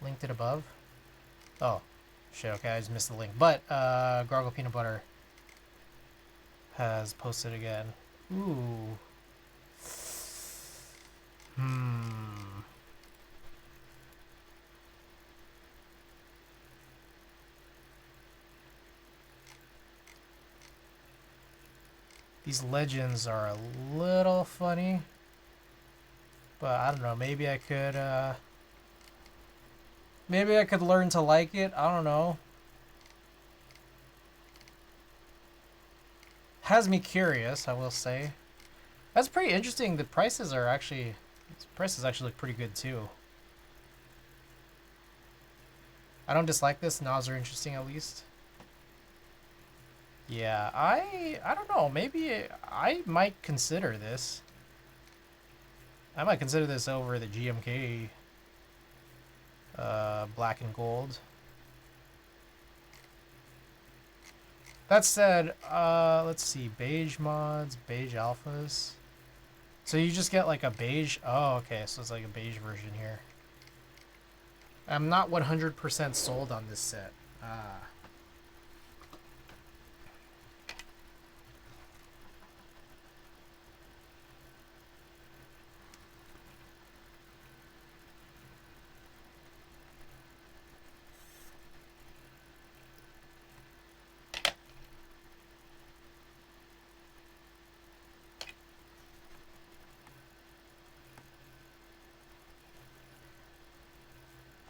Linked it above. Oh, shit. Okay, I just missed the link. But Gargle Peanut Butter has posted again. Ooh. These legends are a little funny, but I don't know. Maybe I could learn to like it. I don't know. Has me curious, I will say. That's pretty interesting. The prices actually look pretty good too. I don't dislike this. Nods are interesting at least. Yeah, I don't know. Maybe I might consider this. I might consider this over the GMK black and gold. That said, let's see. Beige mods, beige alphas. So you just get like a beige. Oh, okay. So it's like a beige version here. I'm not 100% sold on this set.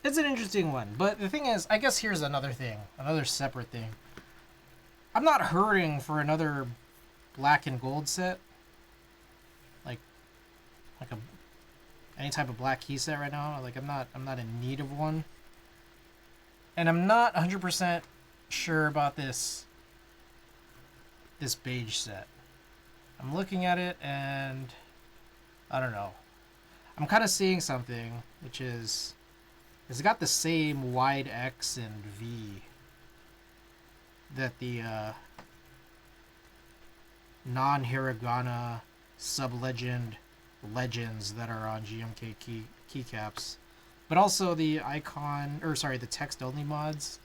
It's an interesting one, but the thing is, I guess here's another thing, another separate thing. I'm not hurting for another black and gold set, like a any type of black key set right now. Like I'm not in need of one, and I'm not 100% sure about this beige set. I'm looking at it and I don't know. I'm kind of seeing something, which is it's got the same wide X and V that the non-hiragana sub-legend legends that are on GMK keycaps, but also the icon, or sorry, the text-only mods.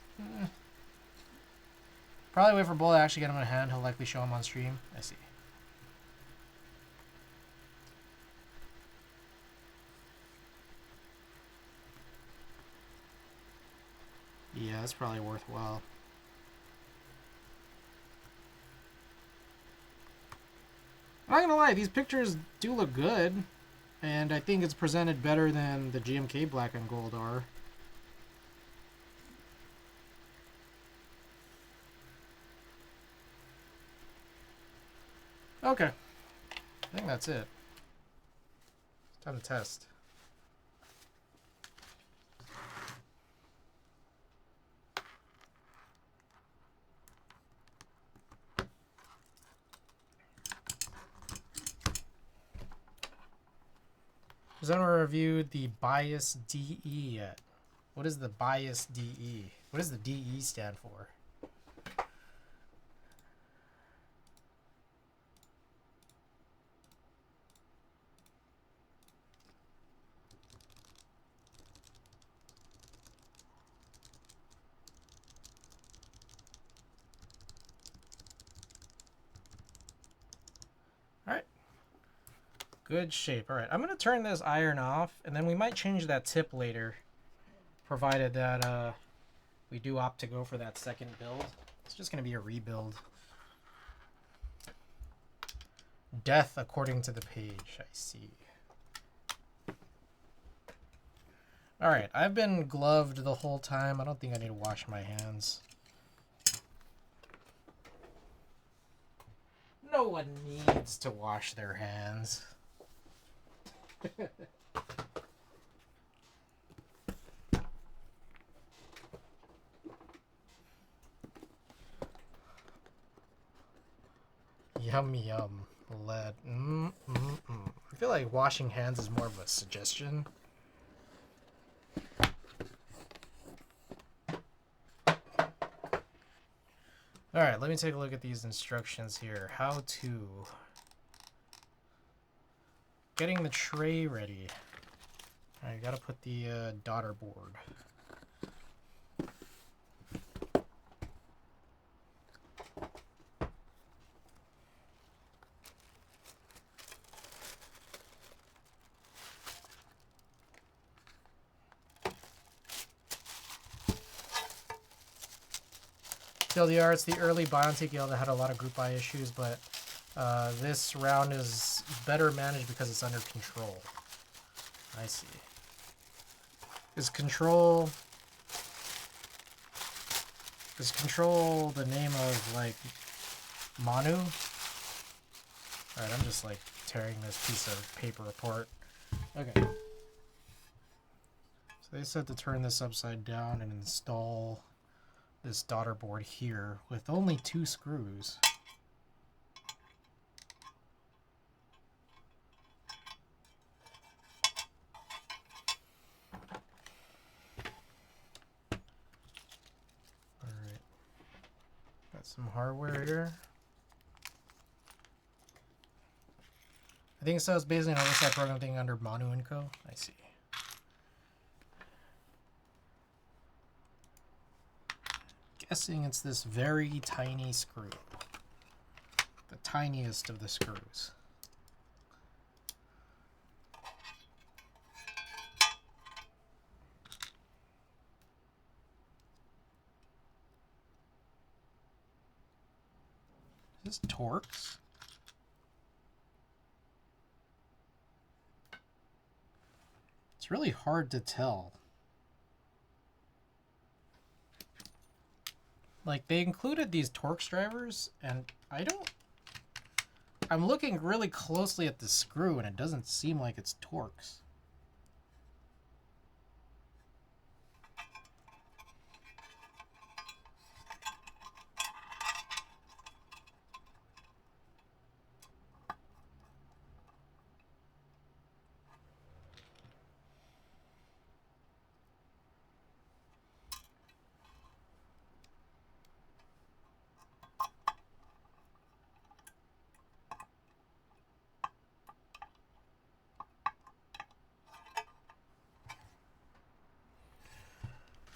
Probably wait for Bull to actually get him in hand. He'll likely show him on stream. I see. Yeah, that's probably worthwhile. I'm not gonna lie, these pictures do look good, and I think it's presented better than the GMK black and gold are. Okay, I think that's it. Time to test. Has anyone reviewed the bias DE yet? What is the bias DE? What does the DE stand for? Alright. Good shape. Alright, I'm going to turn this iron off, and then we might change that tip later, provided that we do opt to go for that second build. It's just going to be a rebuild. Death according to the page, I see. Alright, I've been gloved the whole time. I don't think I need to wash my hands. No one needs to wash their hands. Yum yum. Lead. I feel like washing hands is more of a suggestion. Alright, let me take a look at these instructions here. How to... Getting the tray ready. Alright, gotta put the daughter board. TLDR, it's the early Biontech guild that had a lot of group buy issues, but this round is better managed because it's under control. I see. Is control the name of, like, Manu? Alright, I'm just, like, tearing this piece of paper apart. Okay. So they said to turn this upside down and install this daughter board here with only 2 screws. Alright. Got some hardware here. I think so. It's basically an oversight program thing under Manu & Co. I see. Guessing it's this very tiny screw. The tiniest of the screws. Is this Torx? It's really hard to tell. Like, they included these Torx drivers, and I'm looking really closely at the screw, and it doesn't seem like it's Torx.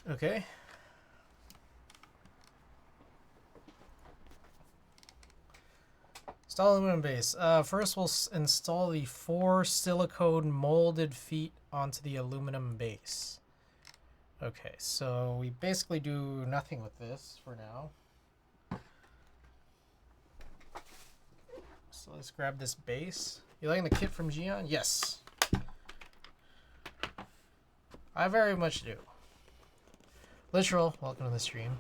Okay. Install aluminum base. First, we'll install the 4 silicone molded feet onto the aluminum base. Okay, so we basically do nothing with this for now. So let's grab this base. You liking the kit from Gion? Yes. I very much do. Literal, welcome to the stream.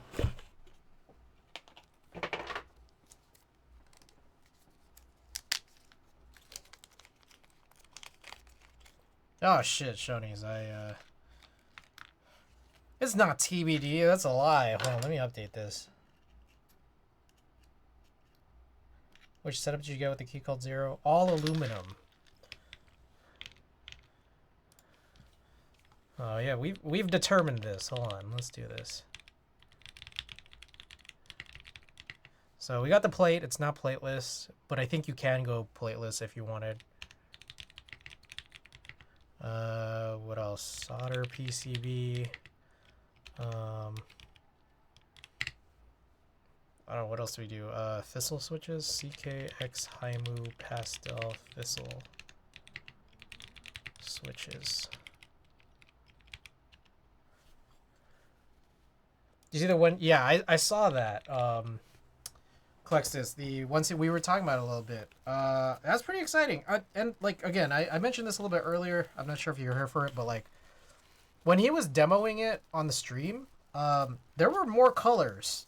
Oh shit, Shoney's, It's not TBD, that's a lie. Hold on, let me update this. Which setup did you get with the keycult 0? All aluminum. Oh yeah, we've determined this. Hold on, let's do this. So we got the plate. It's not plateless, but I think you can go plateless if you wanted. What else? Solder PCB. I don't know, what else do we do? Thistle switches, CKX, Haimu, Pastel, Thistle switches. You see the one? Yeah, I saw that. Clexus, the ones that we were talking about a little bit. That's pretty exciting. And like again, I mentioned this a little bit earlier. I'm not sure if you were here for it, but like when he was demoing it on the stream, there were more colors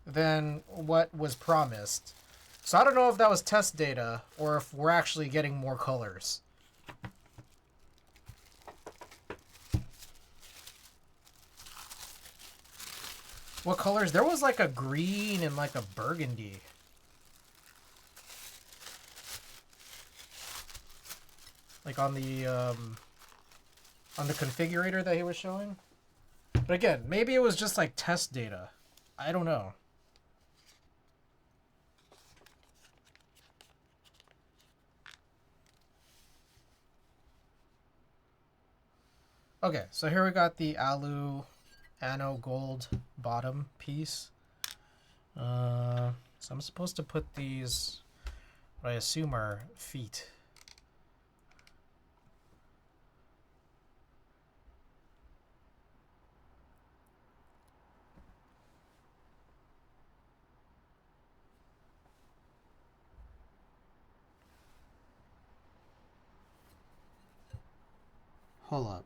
than what was promised. So I don't know if that was test data or if we're actually getting more colors. What colors? There was like a green and like a burgundy. Like on the configurator that he was showing. But again, maybe it was just like test data. I don't know. Okay, so here we got the Anno gold bottom piece. So I'm supposed to put these, what I assume are feet. Hold up.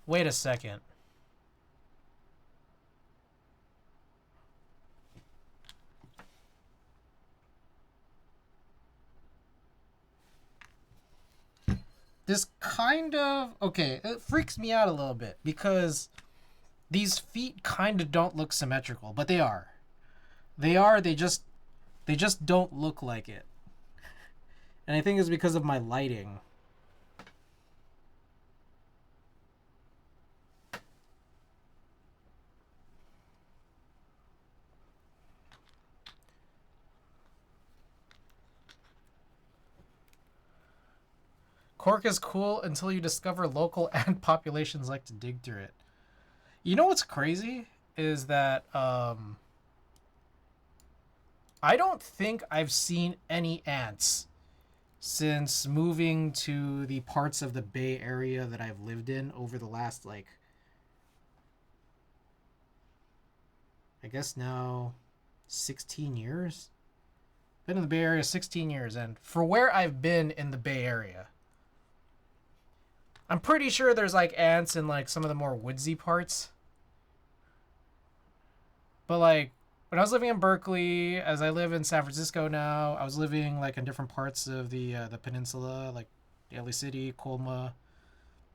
Wait a second. This kind of... Okay, it freaks me out a little bit because these feet kind of don't look symmetrical, but they are. They are, they just don't look like it. And I think it's because of my lighting. Cork is cool until you discover local ant populations like to dig through it. You know what's crazy is that I don't think I've seen any ants since moving to the parts of the Bay Area that I've lived in over the last, like, I guess now 16 years? Been in the Bay Area 16 years, and for where I've been in the Bay Area, I'm pretty sure there's like ants in like some of the more woodsy parts. But like when I was living in Berkeley, as I live in San Francisco now, I was living like in different parts of the peninsula, like Daly City, Colma,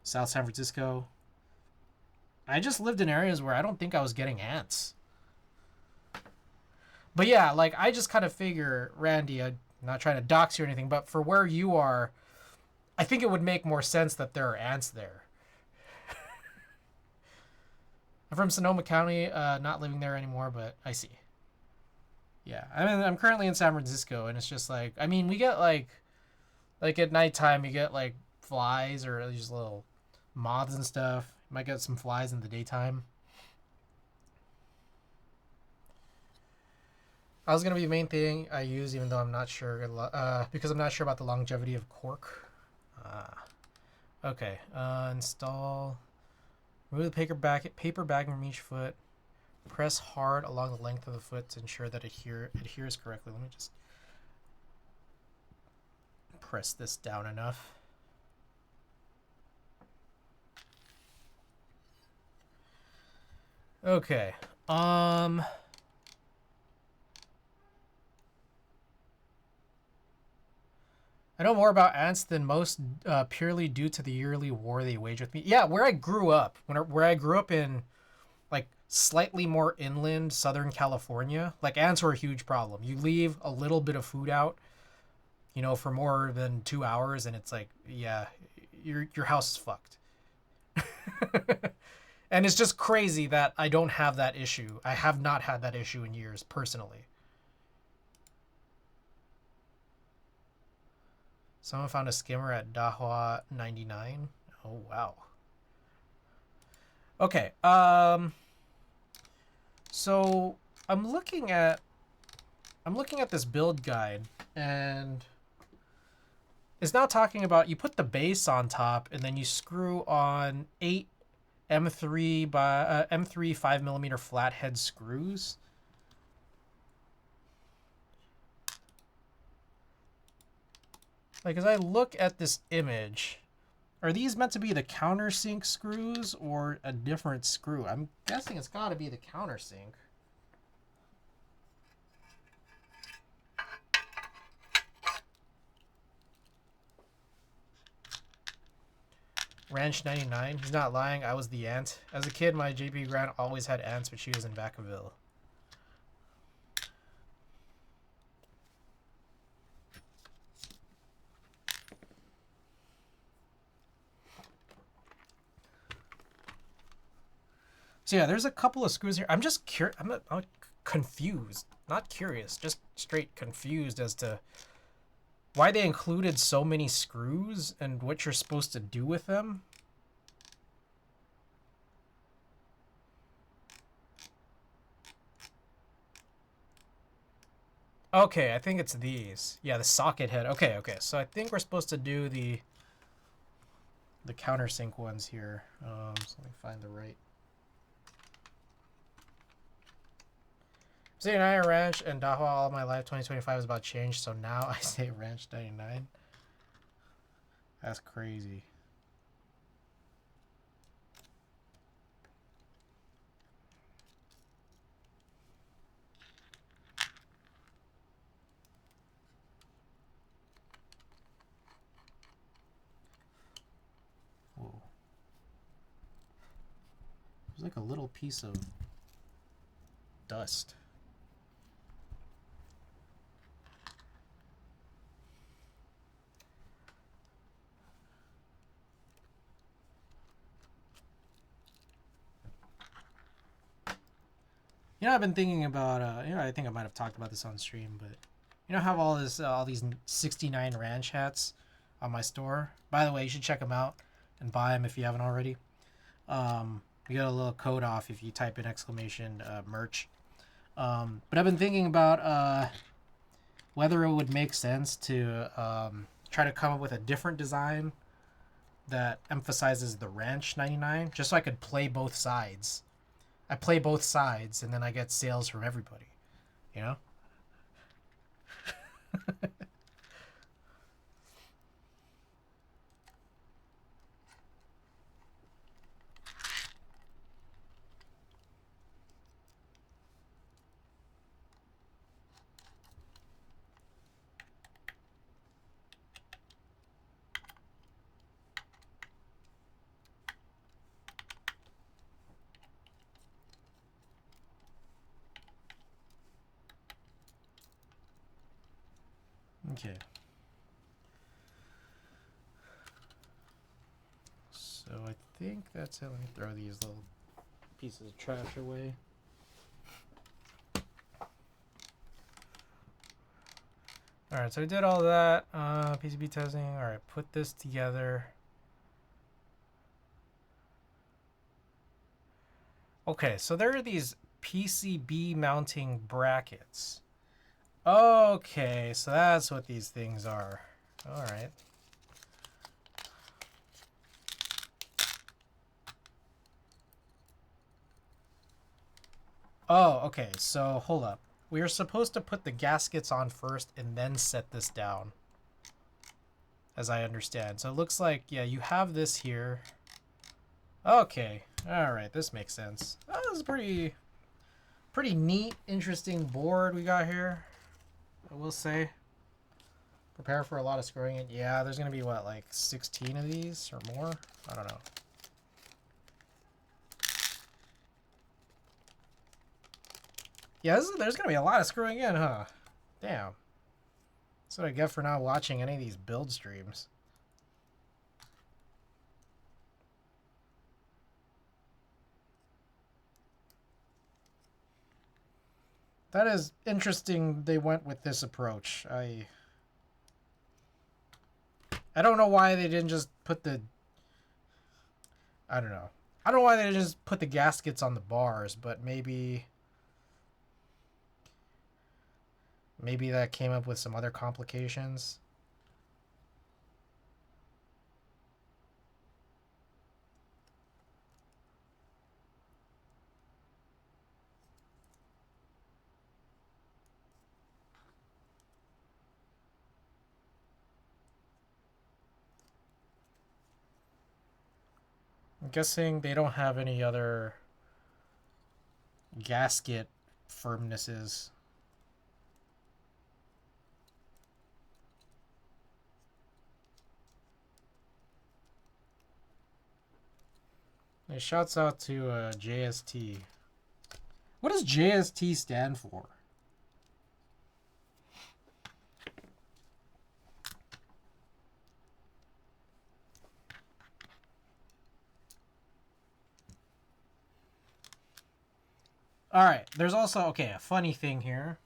South San Francisco. I just lived in areas where I don't think I was getting ants. But yeah, like I just kind of figure, Randy, I'm not trying to dox you or anything, but for where you are, I think it would make more sense that there are ants there. I'm from Sonoma County, not living there anymore, but I see. Yeah, I mean, I'm currently in San Francisco, and it's just like, I mean, we get like at nighttime, you get like flies or these little moths and stuff. You might get some flies in the daytime. I was gonna be the main thing I use, even though I'm not sure, because I'm not sure about the longevity of cork. Okay, install. Remove the paper bag from each foot. Press hard along the length of the foot to ensure that it adheres correctly. Let me just press this down enough. Okay. I know more about ants than most, purely due to the yearly war they wage with me. Yeah, where I grew up, where I grew up in, like slightly more inland Southern California, like ants were a huge problem. You leave a little bit of food out, for more than 2 hours, and it's like, yeah, your house is fucked. And it's just crazy that I don't have that issue. I have not had that issue in years personally. Someone found a skimmer at Dahua 99. Oh wow. Okay. So I'm looking at this build guide, and it's now talking about you put the base on top and then you screw on 8 M3 5mm flathead screws. Like, as I look at this image, are these meant to be the countersink screws or a different screw? I'm guessing it's got to be the countersink. Ranch 99. He's not lying. I was the ant. As a kid, my JP Grant always had ants, but she was in Vacaville. So yeah, there's a couple of screws here. I'm just curious. I'm confused. Not curious, just straight confused as to why they included so many screws and what you're supposed to do with them. Okay, I think it's these. Yeah, the socket head. Okay, okay. So I think we're supposed to do the countersink ones here. So let me find the right. Say United Ranch and Dahua all my life. 2025 is about change, so now I say Ranch 99. That's crazy. Whoa. There's like a little piece of dust. I've been thinking about, I think I might have talked about this on stream, but I have all these 69 ranch hats on my store. By the way, you should check them out and buy them if you haven't already. You get a little code off if you type in exclamation merch. But I've been thinking about whether it would make sense to try to come up with a different design that emphasizes the ranch 99, just so I could play both sides. I play both sides, and then I get sales from everybody. You know? Okay. So I think that's it. Let me throw these little pieces of trash away. Alright, so I did all that. PCB testing. Alright, put this together. Okay, so there are these PCB mounting brackets. Okay, so that's what these things are. Alright. Oh, okay, so hold up. We are supposed to put the gaskets on first and then set this down, as I understand. So it looks like, yeah, you have this here. Okay, alright, this makes sense. Oh, this is pretty neat, interesting board we got here, I will say. Prepare for a lot of screwing in. Yeah, there's going to be, what, like 16 of these or more? I don't know. Yeah, there's going to be a lot of screwing in, huh? Damn. That's what I get for not watching any of these build streams. That is interesting they went with this approach. I don't know why they didn't just put the... I don't know. I don't know why they didn't just put the gaskets on the bars, but maybe that came up with some other complications. I'm guessing they don't have any other gasket firmnesses. Hey, shouts out to JST. What does JST stand for? Alright, there's also, okay, a funny thing here.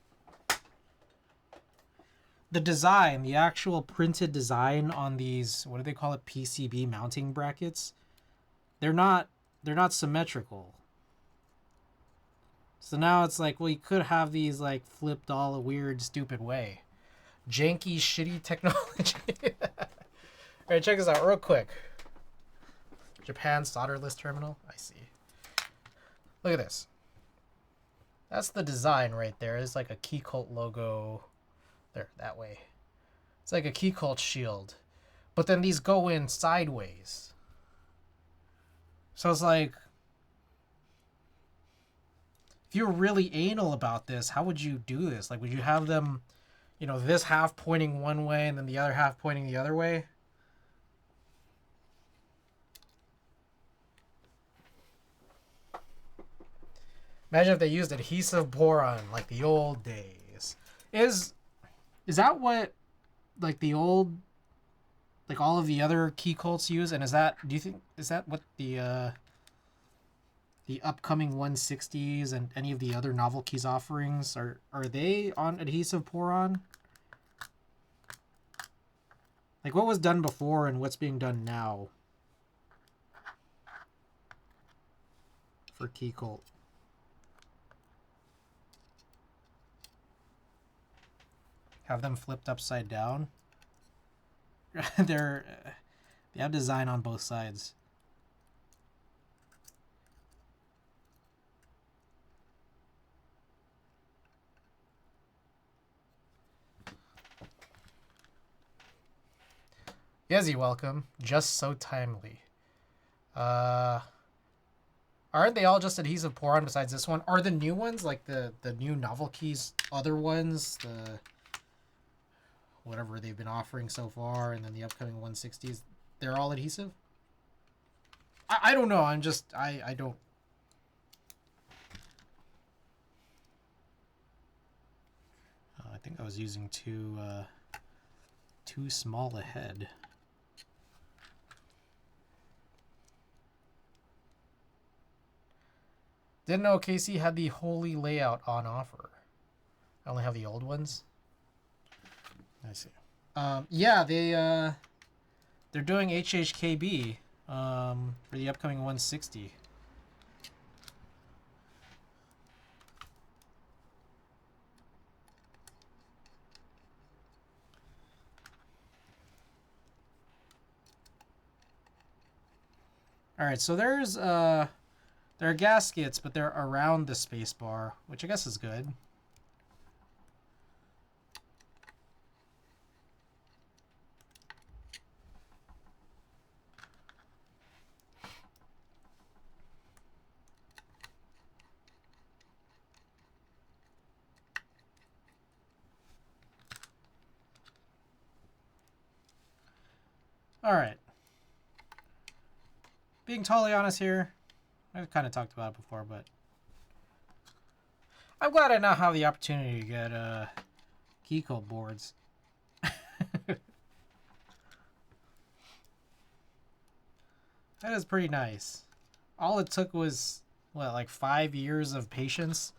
The design, the actual printed design on these, what do they call it, PCB mounting brackets, they're not symmetrical. So now it's like, well, you could have these like flipped all a weird, stupid way. Janky, shitty technology. Alright, check this out real quick. Japan solderless terminal. I see. Look at this. That's the design right there. It's like a keycult logo. There, that way. It's like a keycult shield. But then these go in sideways. So it's like, if you were really anal about this, how would you do this? Like, would you have them, you know, this half pointing one way and then the other half pointing the other way? Imagine if they used adhesive boron like the old days. Is that what, like, the old, like, all of the other key cults use? And is that, do you think, is that what the upcoming 160s and any of the other novel keys offerings, are they on adhesive boron? Like, what was done before and what's being done now for key cult? Have them flipped upside down? They have design on both sides. Yezi, welcome. Just so timely. Aren't they all just adhesive boron besides this one? Are the new ones, like the new novel keys, other ones, the whatever they've been offering so far, and then the upcoming 160s, they're all adhesive? I don't know. I'm just, I don't. I think I was using two too small a head. Didn't know KC had the Holy layout on offer. I only have the old ones. I see. Yeah, they're doing HHKB for the upcoming 160. All right, so there are gaskets, but they're around the spacebar, which I guess is good. All right. Being totally honest here, I've kind of talked about it before, but I'm glad I now have the opportunity to get keycult boards. That is pretty nice. All it took was, what, like 5 years of patience?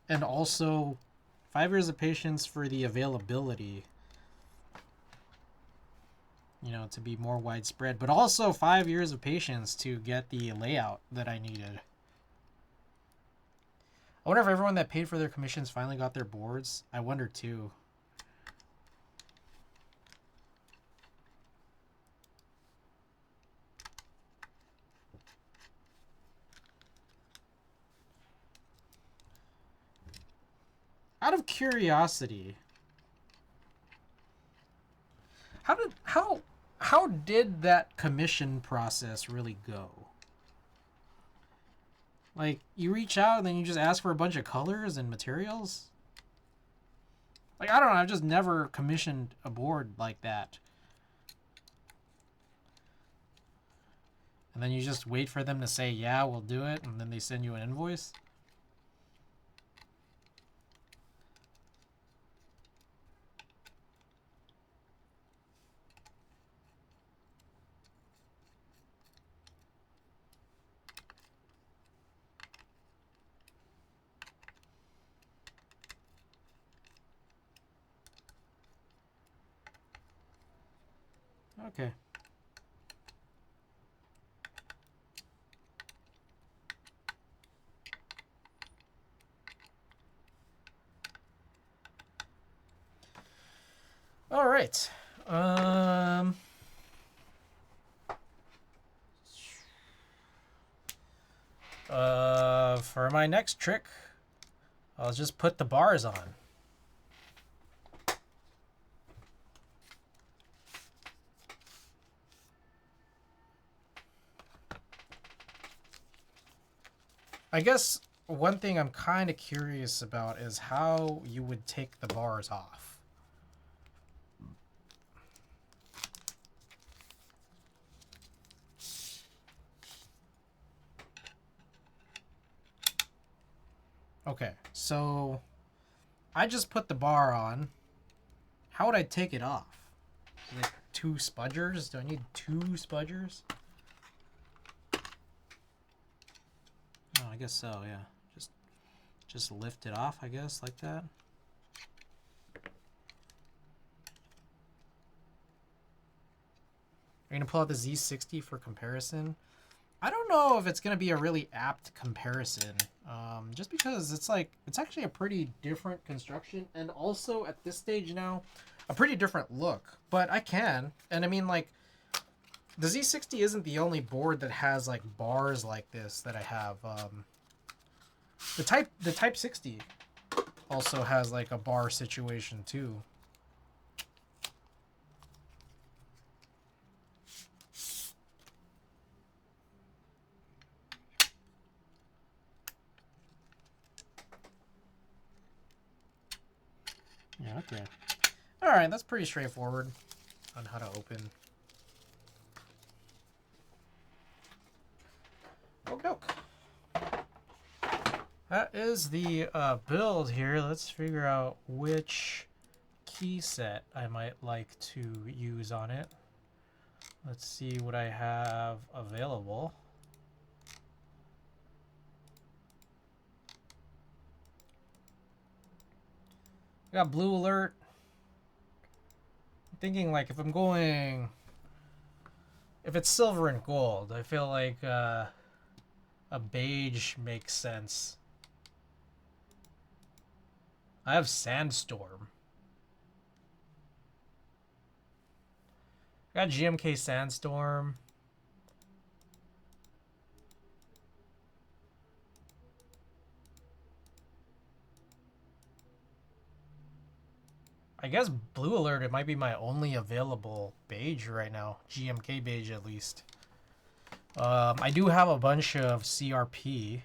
And also 5 years of patience for the availability, you know, to be more widespread, but also 5 years of patience to get the layout that I needed. I wonder if everyone that paid for their commissions finally got their boards. I wonder too. Out of curiosity, how did that commission process really go? Like, you reach out and then you just ask for a bunch of colors and materials? Like, I don't know, I've just never commissioned a board like that. And then you just wait for them to say, yeah, we'll do it, and then they send you an invoice? Okay. All right. For my next trick, I'll just put the bars on. I guess one thing I'm kind of curious about is how you would take the bars off. Okay, so I just put the bar on. How would I take it off? Like 2 spudgers? Do I need 2 spudgers? Oh, I guess so, yeah. Just lift it off, I guess, like that. Are you gonna pull out the Z60 for comparison? I don't know if it's gonna be a really apt comparison, just because it's actually a pretty different construction, and also at this stage now, a pretty different look. But I can, and I mean, like, the Z60 isn't the only board that has like bars like this that I have. The Type 60 also has like a bar situation too. Yeah, okay. Alright, that's pretty straightforward on how to open. Okey-doke. That is the build here. Let's figure out which key set I might like to use on it. Let's see what I have available. I got blue alert. I'm thinking like if it's silver and gold, I feel like a beige makes sense. I have sandstorm. I got GMK sandstorm. I guess blue alert, it might be my only available beige right now. GMK beige at least. I do have a bunch of CRP.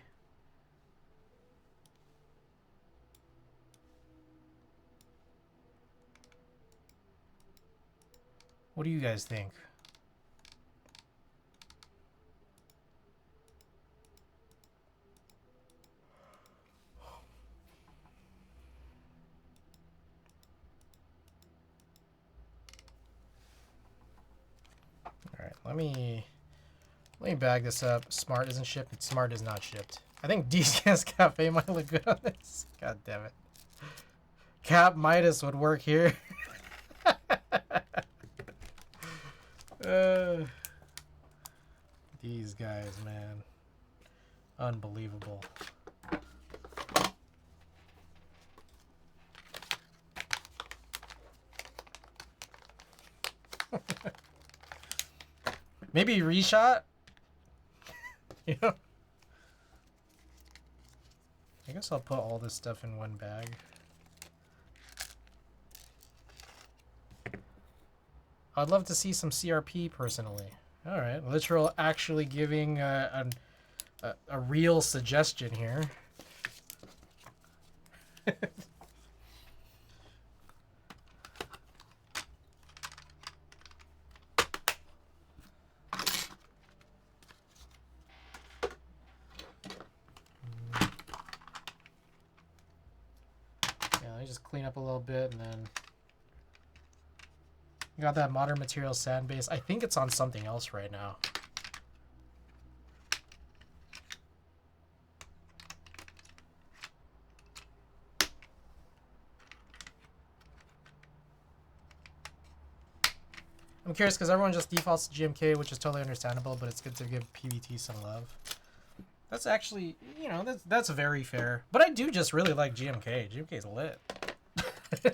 What do you guys think? Alright, let me bag this up. Smart isn't shipped. Smart is not shipped. I think DCS Cafe might look good on this. God damn it. Cap Midas would work here. These guys, man. Unbelievable. Maybe reshot? Yeah. I guess I'll put all this stuff in one bag. I'd love to see some CRP personally. All right, literal actually giving a real suggestion here. Yeah, let me just clean up a little bit and then. You got that modern material sand base. I think it's on something else right now. I'm curious because everyone just defaults to GMK, which is totally understandable, but it's good to give PBT some love. That's actually, you know, that's very fair. But I do just really like GMK. GMK's lit.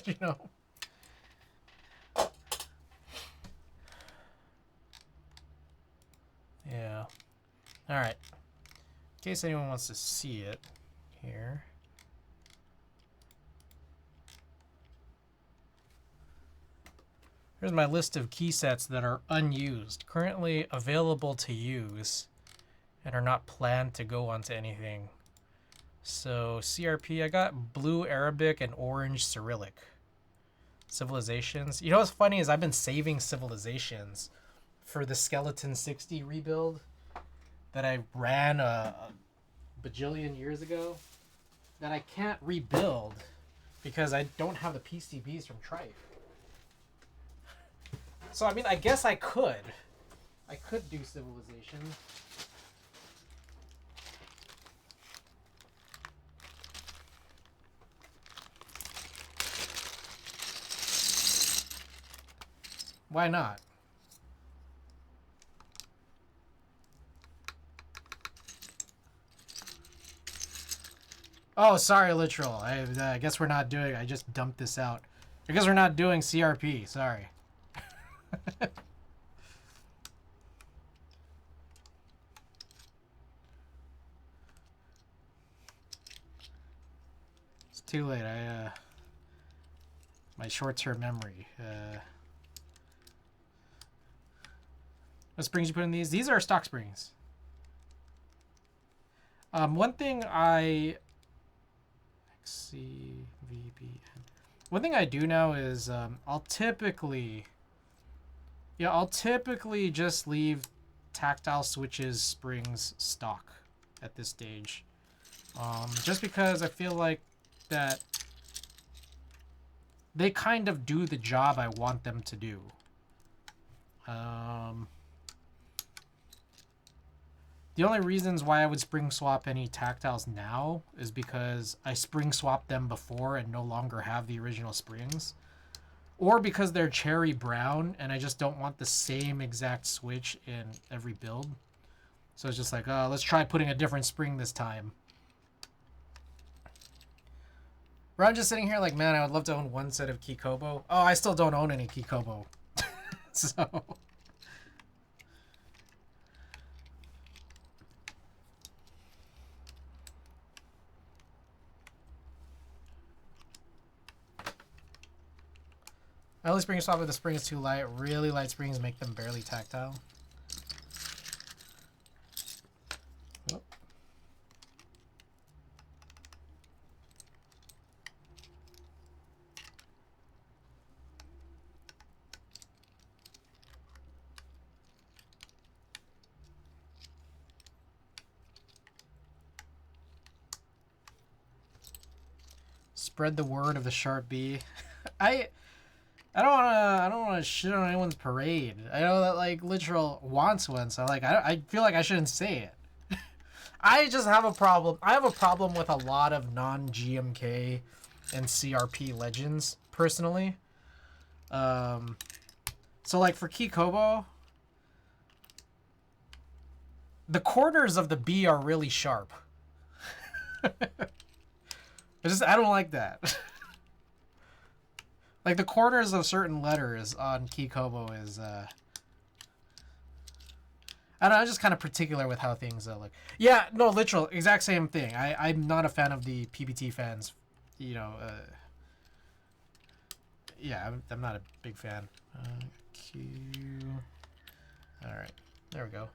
You know? Yeah. All right. In case anyone wants to see it here. Here's my list of key sets that are unused, currently available to use, and are not planned to go onto anything. So CRP, I got blue Arabic and orange Cyrillic. Civilizations. You know what's funny is I've been saving civilizations for the Skeleton 60 rebuild that I ran a bajillion years ago that I can't rebuild because I don't have the PCBs from Trife. So, I mean, I guess I could. I could do Civilization. Why not? Oh, sorry, literal. I guess we're not doing. I just dumped this out. I guess we're not doing CRP. Sorry. It's too late. My short-term memory. What springs you put in these? These are stock springs. One thing One thing I do know is I'll typically just leave tactile switches springs stock at this stage. Just because I feel like that they kind of do the job I want them to do. The only reasons why I would spring swap any tactiles now is because I spring swapped them before and no longer have the original springs. Or because they're cherry brown and I just don't want the same exact switch in every build. So it's just like, let's try putting a different spring this time. But I'm just sitting here like, man, I would love to own one set of Kikobo. Oh, I still don't own any Kikobo. So... I only spring swap if the spring is too light. Really light springs make them barely tactile. Oh. Spread the word of the sharp bee. I don't wanna shit on anyone's parade. I know that like literal wants one, so like I feel like I shouldn't say it. I just have a problem. I have a problem with a lot of non-GMK and CRP legends personally. So like for Kikobo, the corners of the B are really sharp. I don't like that. Like the corners of certain letters on Kikobo is I don't know, I'm just kind of particular with how things look. Yeah, no, literal, exact same thing. I'm not a fan of the PBT fans, you know. Yeah, I'm not a big fan. Q. All right, there we go.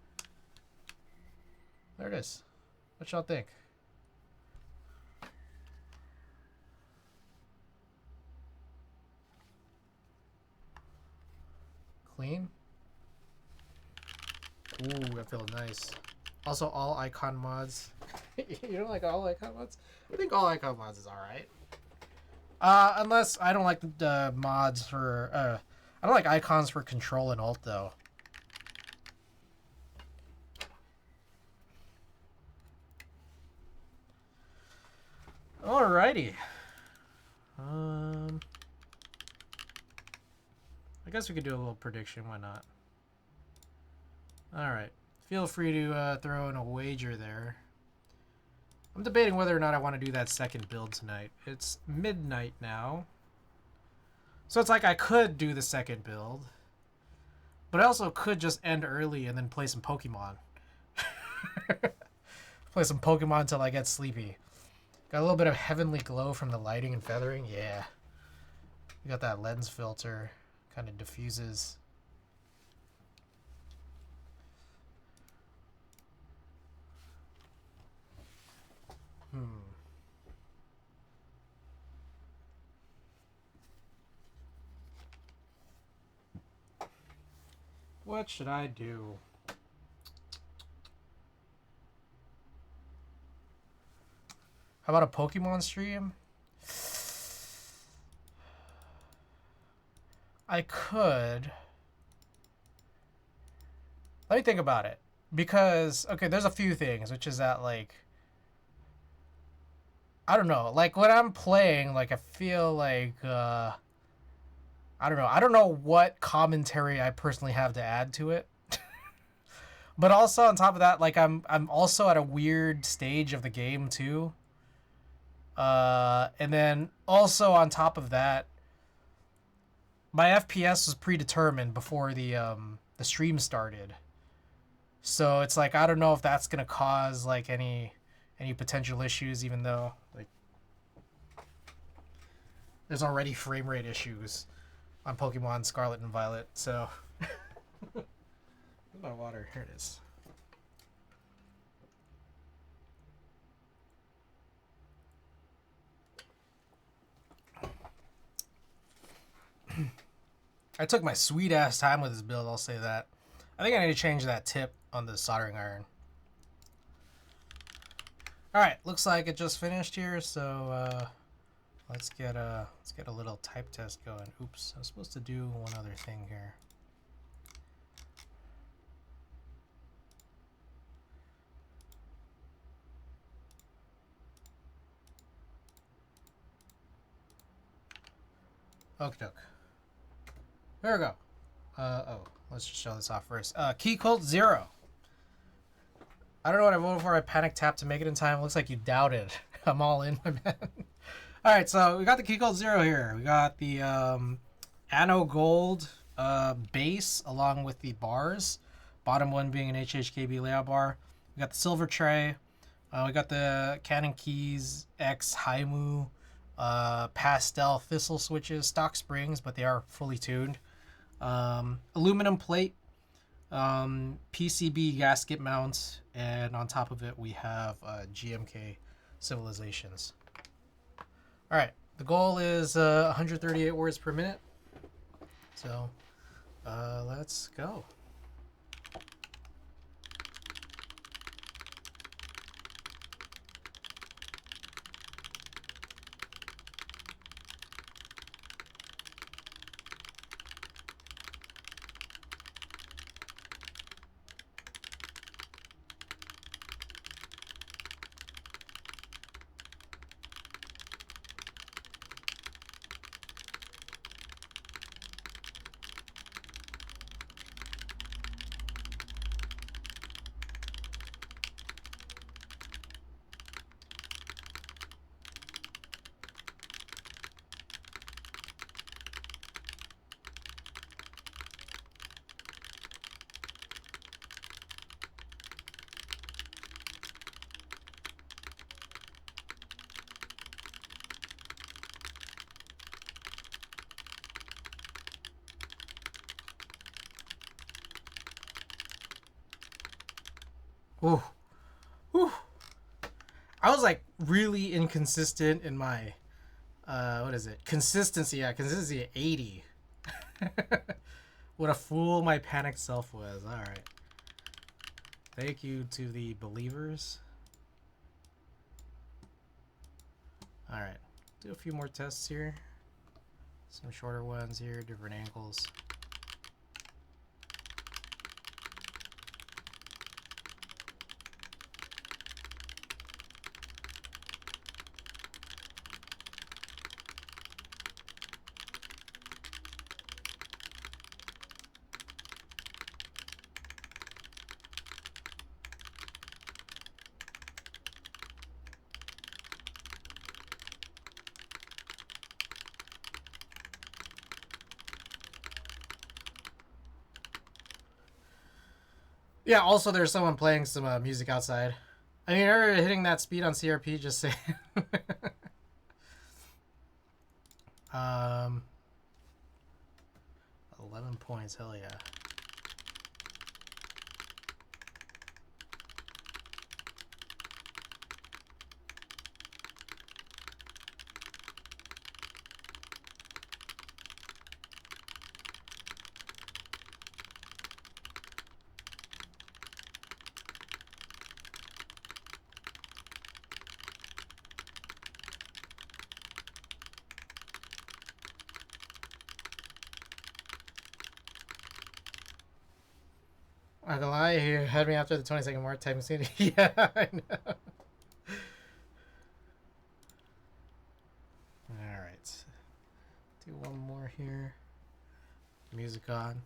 There it is. What y'all think? Clean. Ooh, that feels nice. Also, all icon mods. You don't like all icon mods? I think all icon mods is alright. Unless I don't like the mods for... I don't like icons for control and alt, though. Alrighty. I guess we could do a little prediction. Why not? Alright. Feel free to throw in a wager there. I'm debating whether or not I want to do that second build tonight. It's midnight now. So it's like I could do the second build. But I also could just end early and then play some Pokemon. Play some Pokemon until I get sleepy. Got a little bit of heavenly glow from the lighting and feathering. Yeah. We got that lens filter. Kind of diffuses. What should I do? How about a Pokemon stream? I could. Let me think about it. Because, okay, there's a few things, which is that, like, I don't know. Like, when I'm playing, like, I feel like, I don't know. I don't know what commentary I personally have to add to it. But also, on top of that, like, I'm also at a weird stage of the game, too. And then, also, on top of that, my FPS was predetermined before the stream started. So it's like, I don't know if that's going to cause like any potential issues, even though like there's already frame rate issues on Pokemon Scarlet and Violet. So my water, here it is. I took my sweet ass time with this build, I'll say that. I think I need to change that tip on the soldering iron. All right, looks like it just finished here, so let's get a little type test going. Oops, I was supposed to do one other thing here. Okie doke. There we go. Oh, let's just show this off first. Keycult 0. I don't know what I voted for. I panic tapped to make it in time. Looks like you doubted. I'm all in, my man. All right, so we got the Keycult 0 here. We got the Anno Gold base along with the bars. Bottom one being an HHKB layout bar. We got the silver tray. We got the Canon Keys X Haimu pastel thistle switches, stock springs, but they are fully tuned. Aluminum plate, PCB gasket mount, and on top of it we have GMK Civilizations. All right, the goal is 138 words per minute, so let's go. Ooh. Ooh. I was like really inconsistent in my what is it? Consistency. Yeah, consistency at 80. What a fool my panicked self was. All right. Thank you to the believers. All right. Do a few more tests here. Some shorter ones here, different angles. Yeah, also there's someone playing some music outside. I mean, you're hitting that speed on CRP, just say. 11 points, hell yeah. Not gonna lie, he had me after the 20-second mark typing scene. Yeah, I know. Alright. Do one more here. Music on.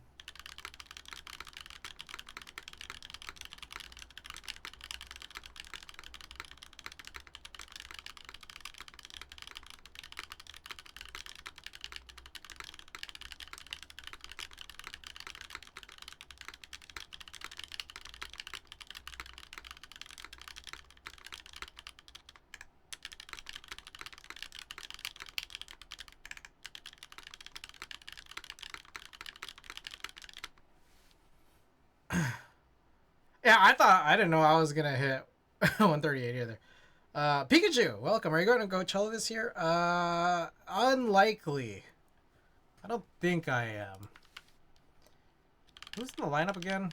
Yeah, I didn't know I was gonna hit 138 either. Pikachu, welcome. Are you going to Coachella this year? Unlikely. I don't think I am. Who's in the lineup again?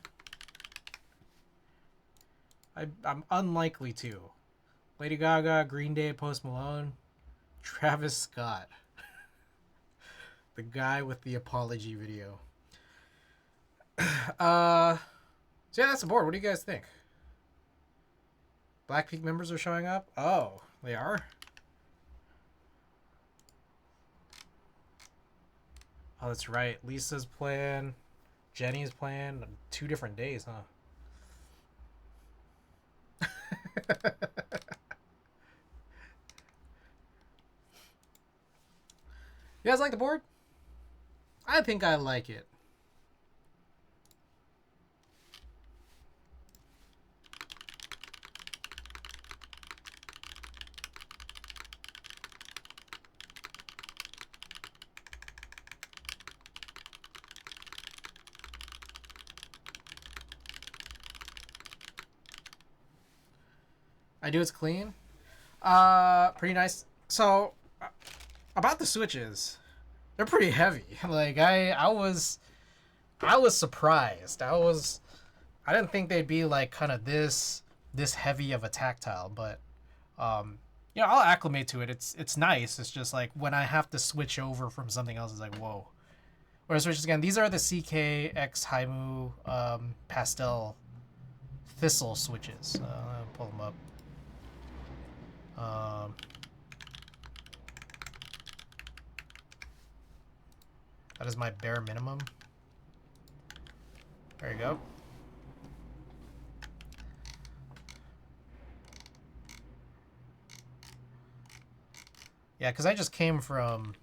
I'm unlikely to. Lady Gaga, Green Day, Post Malone, Travis Scott. The guy with the apology video. So yeah, that's the board. What do you guys think? Blackpink members are showing up? Oh, they are? Oh, that's right. Lisa's playing. Jenny's playing. 2 different days, huh? You guys like the board? I think I like it. I do. It's clean. Pretty nice. So, about the switches, they're pretty heavy. Like I was surprised. I didn't think they'd be like kind of this heavy of a tactile, but you know, I'll acclimate to it. It's nice. It's just like when I have to switch over from something else, it's like whoa. Whereas switches again, these are the CKX Haimu pastel thistle switches. I'll pull them up. That is my bare minimum. There you go. Yeah, because I just came from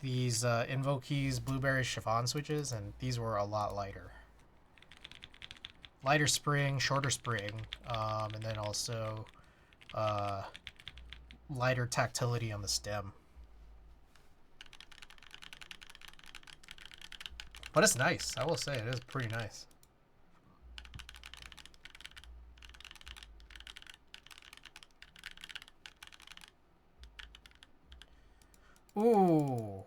these Invokeys Blueberry Chiffon switches, and these were a lot lighter. Lighter spring, shorter spring, and then also lighter tactility on the stem. But it's nice. I will say it is pretty nice. Ooh.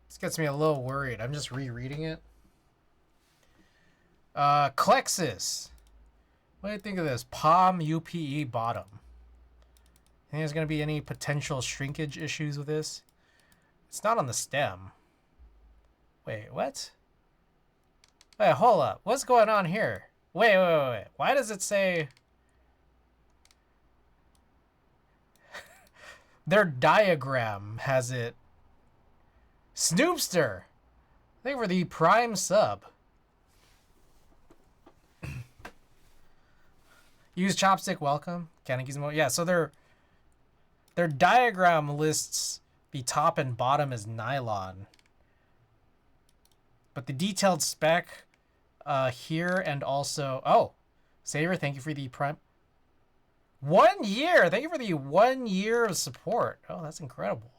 This gets me a little worried. I'm just rereading it. Klexus. What do you think of this? Palm UPE bottom. Think there's going to be any potential shrinkage issues with this? It's not on the stem. Wait, what? Wait, hold up. What's going on here? Wait. Why does it say... Their diagram has it... Snoopster! Thank you for the Prime sub. Use chopstick, welcome. Kanekizmo. Yeah, so their diagram lists the top and bottom as nylon. But the detailed spec here and also... Oh, Saver, thank you for the Prime... 1 year! Thank you for the 1 year of support. Oh, that's incredible.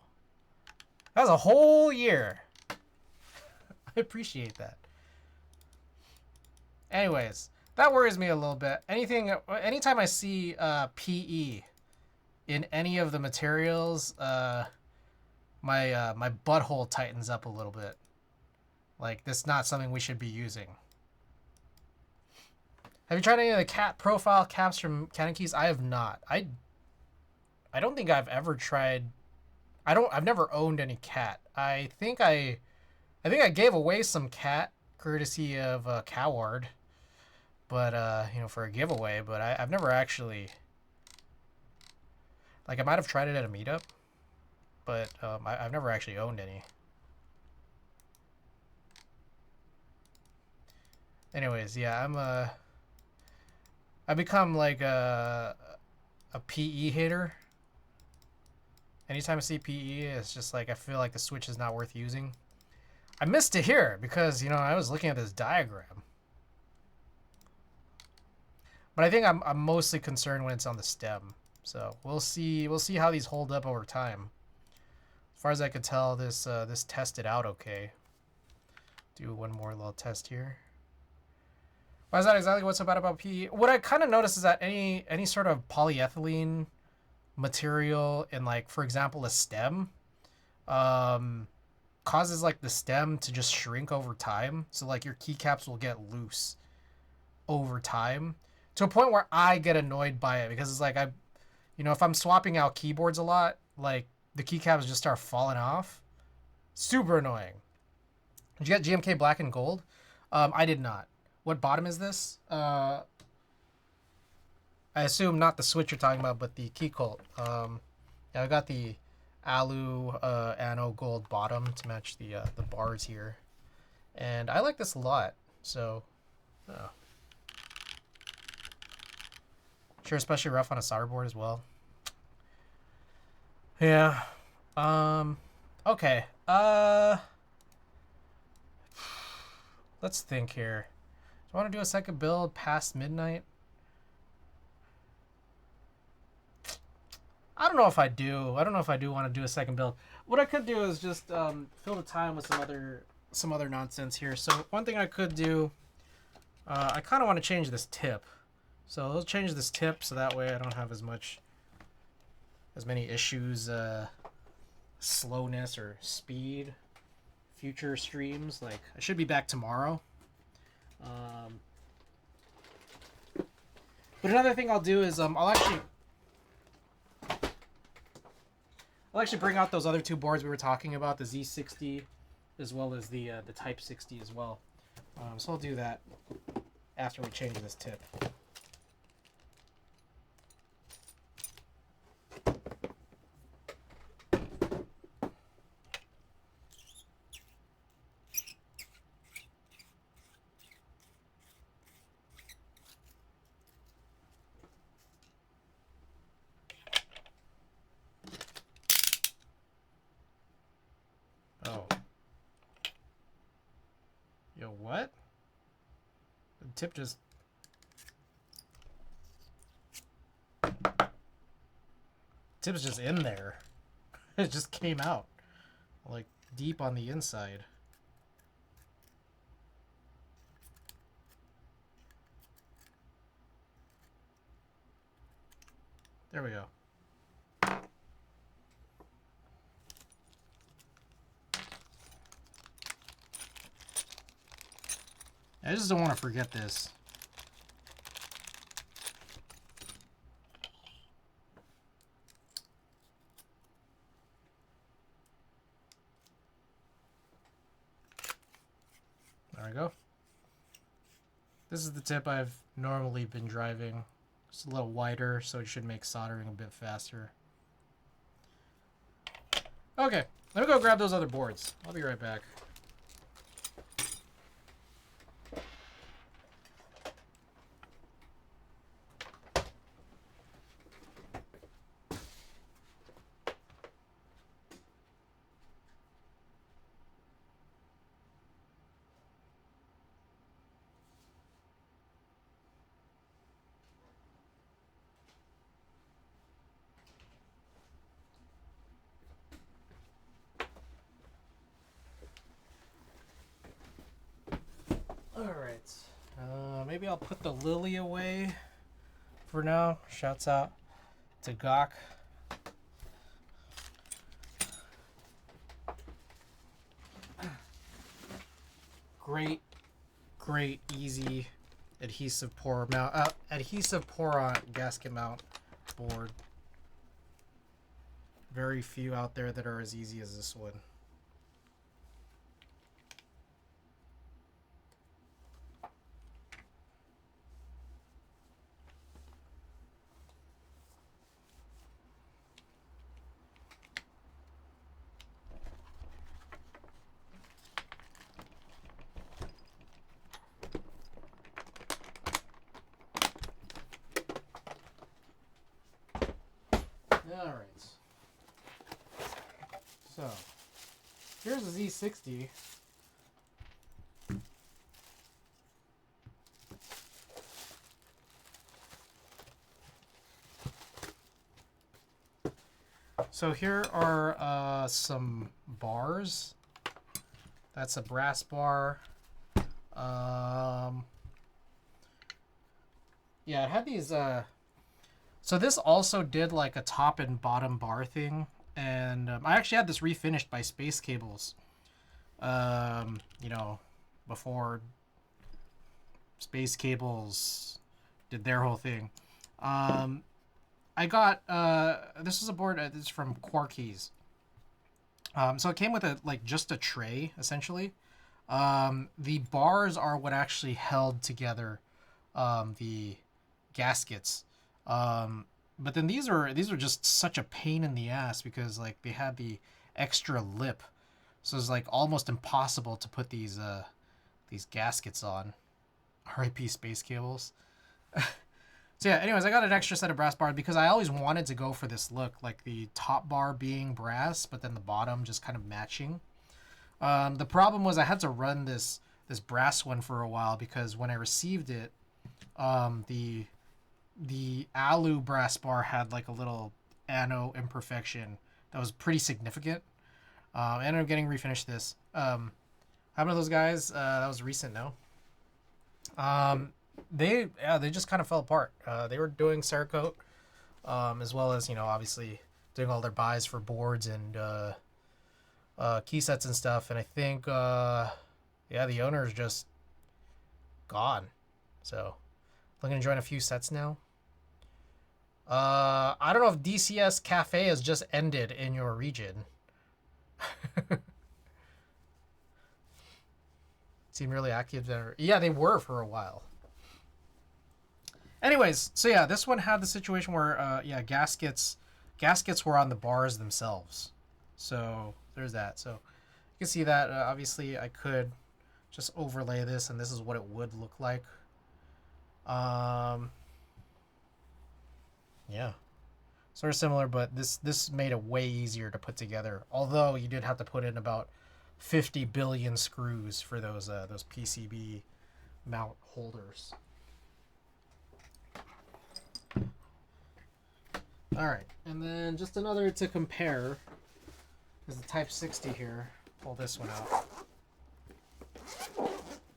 That was a whole year. I appreciate that. Anyways, that worries me a little bit. Anytime I see PE in any of the materials, my butthole tightens up a little bit. Like, this is not something we should be using. Have you tried any of the cat profile caps from Kanekys? I have not. I don't think I've ever tried. I've never owned any cat. I think I gave away some cat courtesy of Coward, but you know, for a giveaway. But I've never actually. Like, I might have tried it at a meetup, but I've never actually owned any. Anyways, yeah, I become like a PE hater. Anytime I see PE, it's just like I feel like the Switch is not worth using. I missed it here because, you know, I was looking at this diagram. But I think I'm mostly concerned when it's on the stem. So we'll see how these hold up over time. As far as I could tell, this tested out okay. Do one more little test here. Why is that exactly what's so bad about PE? What I kind of noticed is that any sort of polyethylene material in, like, for example, a stem, causes like the stem to just shrink over time. So like your keycaps will get loose over time. to a point where I get annoyed by it because it's like if I'm swapping out keyboards a lot, like the keycaps just start falling off. Super annoying. Did you get GMK Black and Gold? I did not. What bottom is this? I assume not the Switch you're talking about, but the keycult. Yeah, I got the Alu Anno Gold bottom to match the bars here, and I like this a lot. So, sure, especially rough on a solder board as well. Yeah. Okay. Let's think here. Do I want to do a second build past midnight? I don't know if I do. I don't know if I do want to do a second build. What I could do is just fill the time with some other nonsense here. So one thing I could do, I kind of want to change this tip. So let's change this tip so that way I don't have as many issues, slowness or speed. Future streams, like I should be back tomorrow. But another thing I'll do is I'll actually bring out those other two boards we were talking about, the Z60 as well as the Type 60 as well. So I'll do that after we change this tip. Oh. Yo, what? The tip just... Tip's just in there. It just came out. Like, deep on the inside. There we go. I just don't want to forget this. There we go. This is the tip I've normally been driving. It's a little wider, so it should make soldering a bit faster. Okay, let me go grab those other boards. I'll be right back. Maybe I'll put the Lily away for now. Shouts out to Gawk. Great, easy adhesive pour mount, adhesive pour on gasket mount board. Very few out there that are as easy as this one. Alright. So, here's a Z60. So here are some bars. That's a brass bar. Yeah, it had these so this also did like a top and bottom bar thing, and I actually had this refinished by Space Cables. Before Space Cables did their whole thing. I got this is a board. This is from Quarkies. So it came with just a tray essentially. The bars are what actually held together the gaskets. But then these are just such a pain in the ass because like they had the extra lip, so it's like almost impossible to put these gaskets on. R.I.P. space cables. So yeah, anyways, I got an extra set of brass bars because I always wanted to go for this look, like the top bar being brass, but then the bottom just kind of matching. The problem was I had to run this brass one for a while because when I received it, the alu brass bar had like a little ano imperfection that was pretty significant. I ended up getting refinished this. How about those guys? That was recent, no? They just kind of fell apart. They were doing Cerakote, as well as obviously doing all their buys for boards and key sets and stuff. And I think the owner is just gone. So looking to join a few sets now. I don't know if DCS Cafe has just ended in your region. Seem really active there. Yeah, they were for a while. Anyways, so yeah, this one had the situation where gaskets were on the bars themselves. So there's that. So you can see that obviously I could just overlay this, and this is what it would look like. Yeah, sort of similar, but this made it way easier to put together. Although you did have to put in about 50 billion screws for those PCB mount holders. All right, and then just another to compare is the Type 60 here. Pull this one out.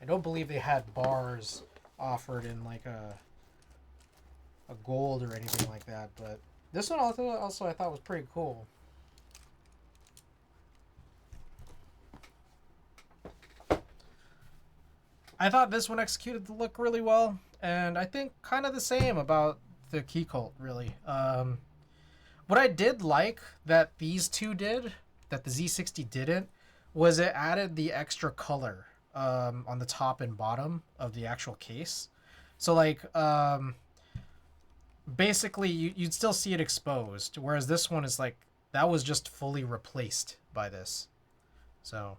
I don't believe they had bars offered in like a gold or anything like that, but this one also I thought was pretty cool. I thought this one executed the look really well, and I think kind of the same about the keycult, really. What I did like that these two did, that the Z60 didn't, was it added the extra color on the top and bottom of the actual case. So like basically you'd still see it exposed, whereas this one is like that was just fully replaced by this. So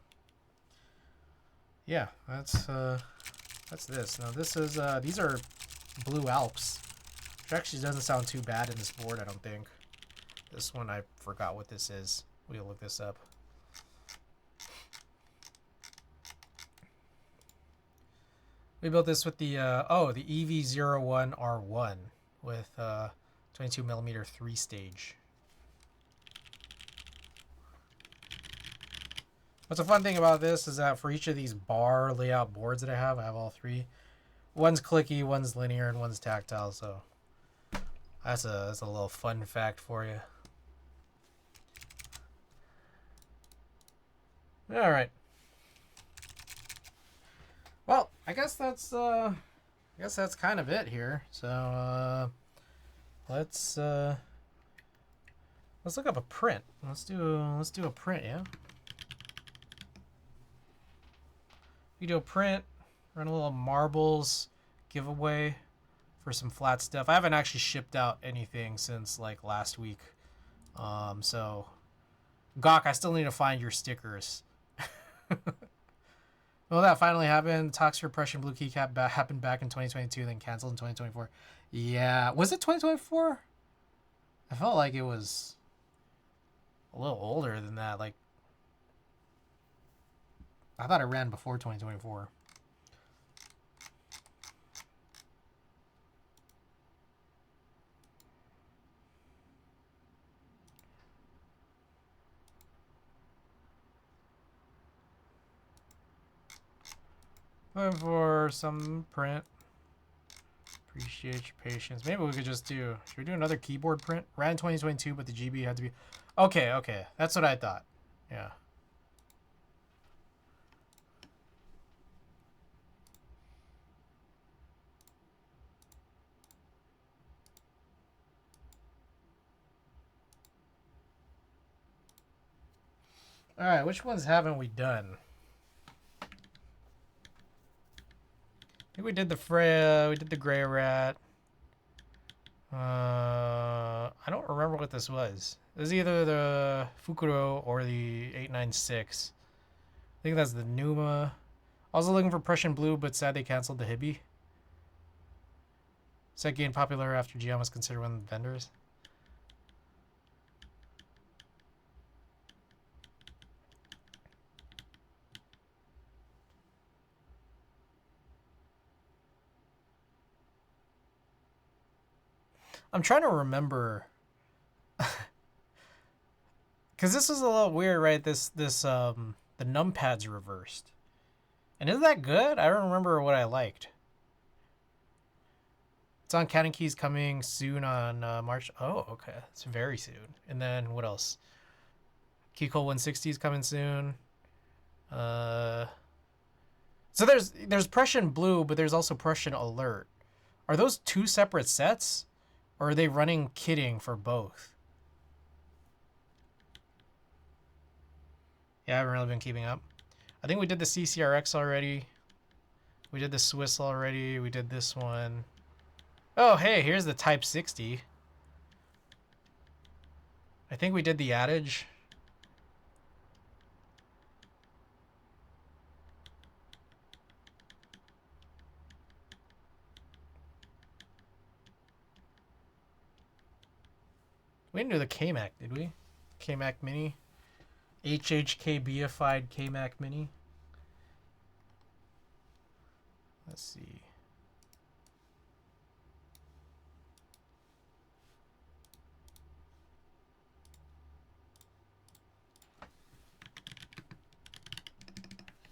yeah, that's this. Now this is these are Blue Alps, which actually doesn't sound too bad in this board, I don't think. This one I forgot what this is. We'll look this up. We built this with the the EV01R1 with 22mm 3-stage. What's a fun thing about this is that for each of these bar layout boards that I have all three. One's clicky, one's linear, and one's tactile. So that's a little fun fact for you. All right. Well, I guess that's kind of it here. So let's look up a print. Let's do a print, yeah. We do a print, run a little marbles giveaway for some flat stuff. I haven't actually shipped out anything since like last week. So Gawk, I still need to find your stickers. Well, that finally happened. Talks for Prussian Blue Keycap happened back in 2022, then canceled in 2024. Yeah, was it 2024? I felt like it was a little older than that. Like, I thought it ran before 2024. Looking for some print. Appreciate your patience. Maybe we could just do... Should we do another keyboard print? Ran in 2022, but the GB had to be... Okay. That's what I thought. Yeah. Alright, which ones haven't we done? I think we did the Freya, we did the Grey Rat. I don't remember what this was. It was either the Fukuro or the 896. I think that's the Numa. Also looking for Prussian Blue, but sad they canceled the Hibby. Set gained popular after GM was considered one of the vendors. I'm trying to remember, because this is a little weird, right? The numpad's reversed, and isn't that good? I don't remember what I liked. It's on Cannon Keys coming soon on March. Oh, okay, it's very soon. And then what else? Keycult 160 is coming soon. So there's Prussian Blue, but there's also Prussian Alert. Are those two separate sets? Or are they running kitting for both? Yeah, I haven't really been keeping up. I think we did the CCRX already. We did the Swiss already. We did this one. Oh, hey, here's the Type 60. I think we did the Adage. We didn't do the KMAC, did we? KMAC Mini. HHKBified KMAC Mini. Let's see.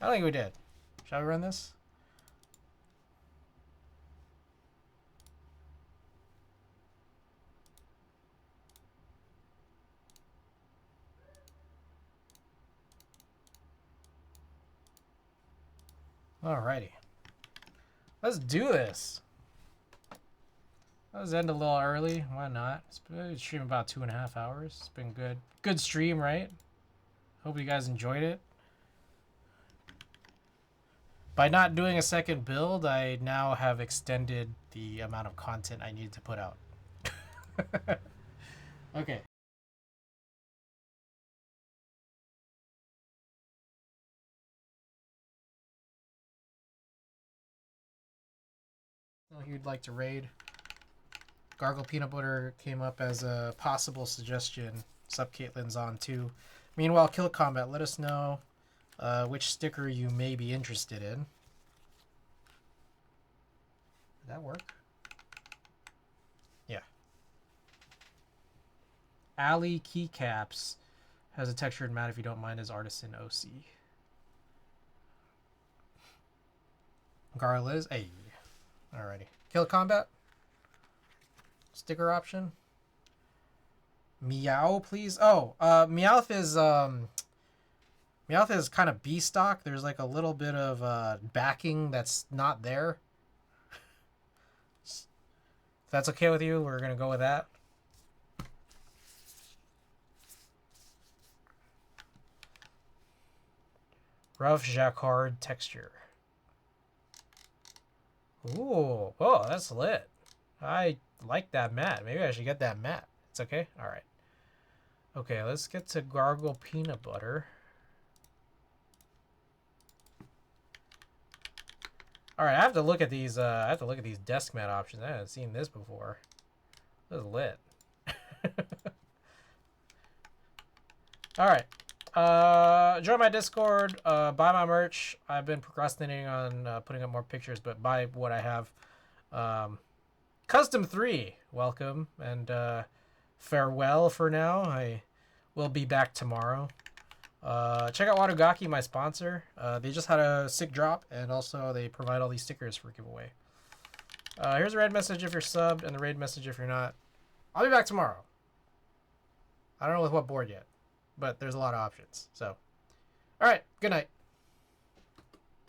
I don't think we did. Shall we run this? Alrighty. Let's do this. Let's end a little early. Why not? It's been streaming about 2.5 hours. It's been good. Good stream, right? Hope you guys enjoyed it. By not doing a second build, I now have extended the amount of content I need to put out. Okay. You'd like to raid. Gargle Peanut Butter came up as a possible suggestion. Sup Caitlin's on too. Meanwhile, Kill Combat, let us know which sticker you may be interested in. Did that work? Yeah. Alley Keycaps has a textured mat if you don't mind as Artisan OC. Garliz, hey. Alrighty. Kill Combat. Sticker option. Meow, please. Oh, Meowth is kind of B stock. There's like a little bit of backing that's not there. If that's okay with you, we're gonna go with that. Rough Jacquard texture. Ooh, oh, that's lit. I like that mat. Maybe I should get that mat. It's okay? Alright. Okay, let's get to Gargle Peanut Butter. Alright, I have to look at these desk mat options. I haven't seen this before. This is lit. Alright. Join my Discord, buy my merch. I've been procrastinating on putting up more pictures, but buy what I have. Custom 3, welcome, and farewell for now. I will be back tomorrow. Check out Watogaki, my sponsor. They just had a sick drop, and also they provide all these stickers for giveaway. Here's a raid message if you're subbed, and the raid message if you're not. I'll be back tomorrow. I don't know with what board yet, but there's a lot of options. So, all right, good night.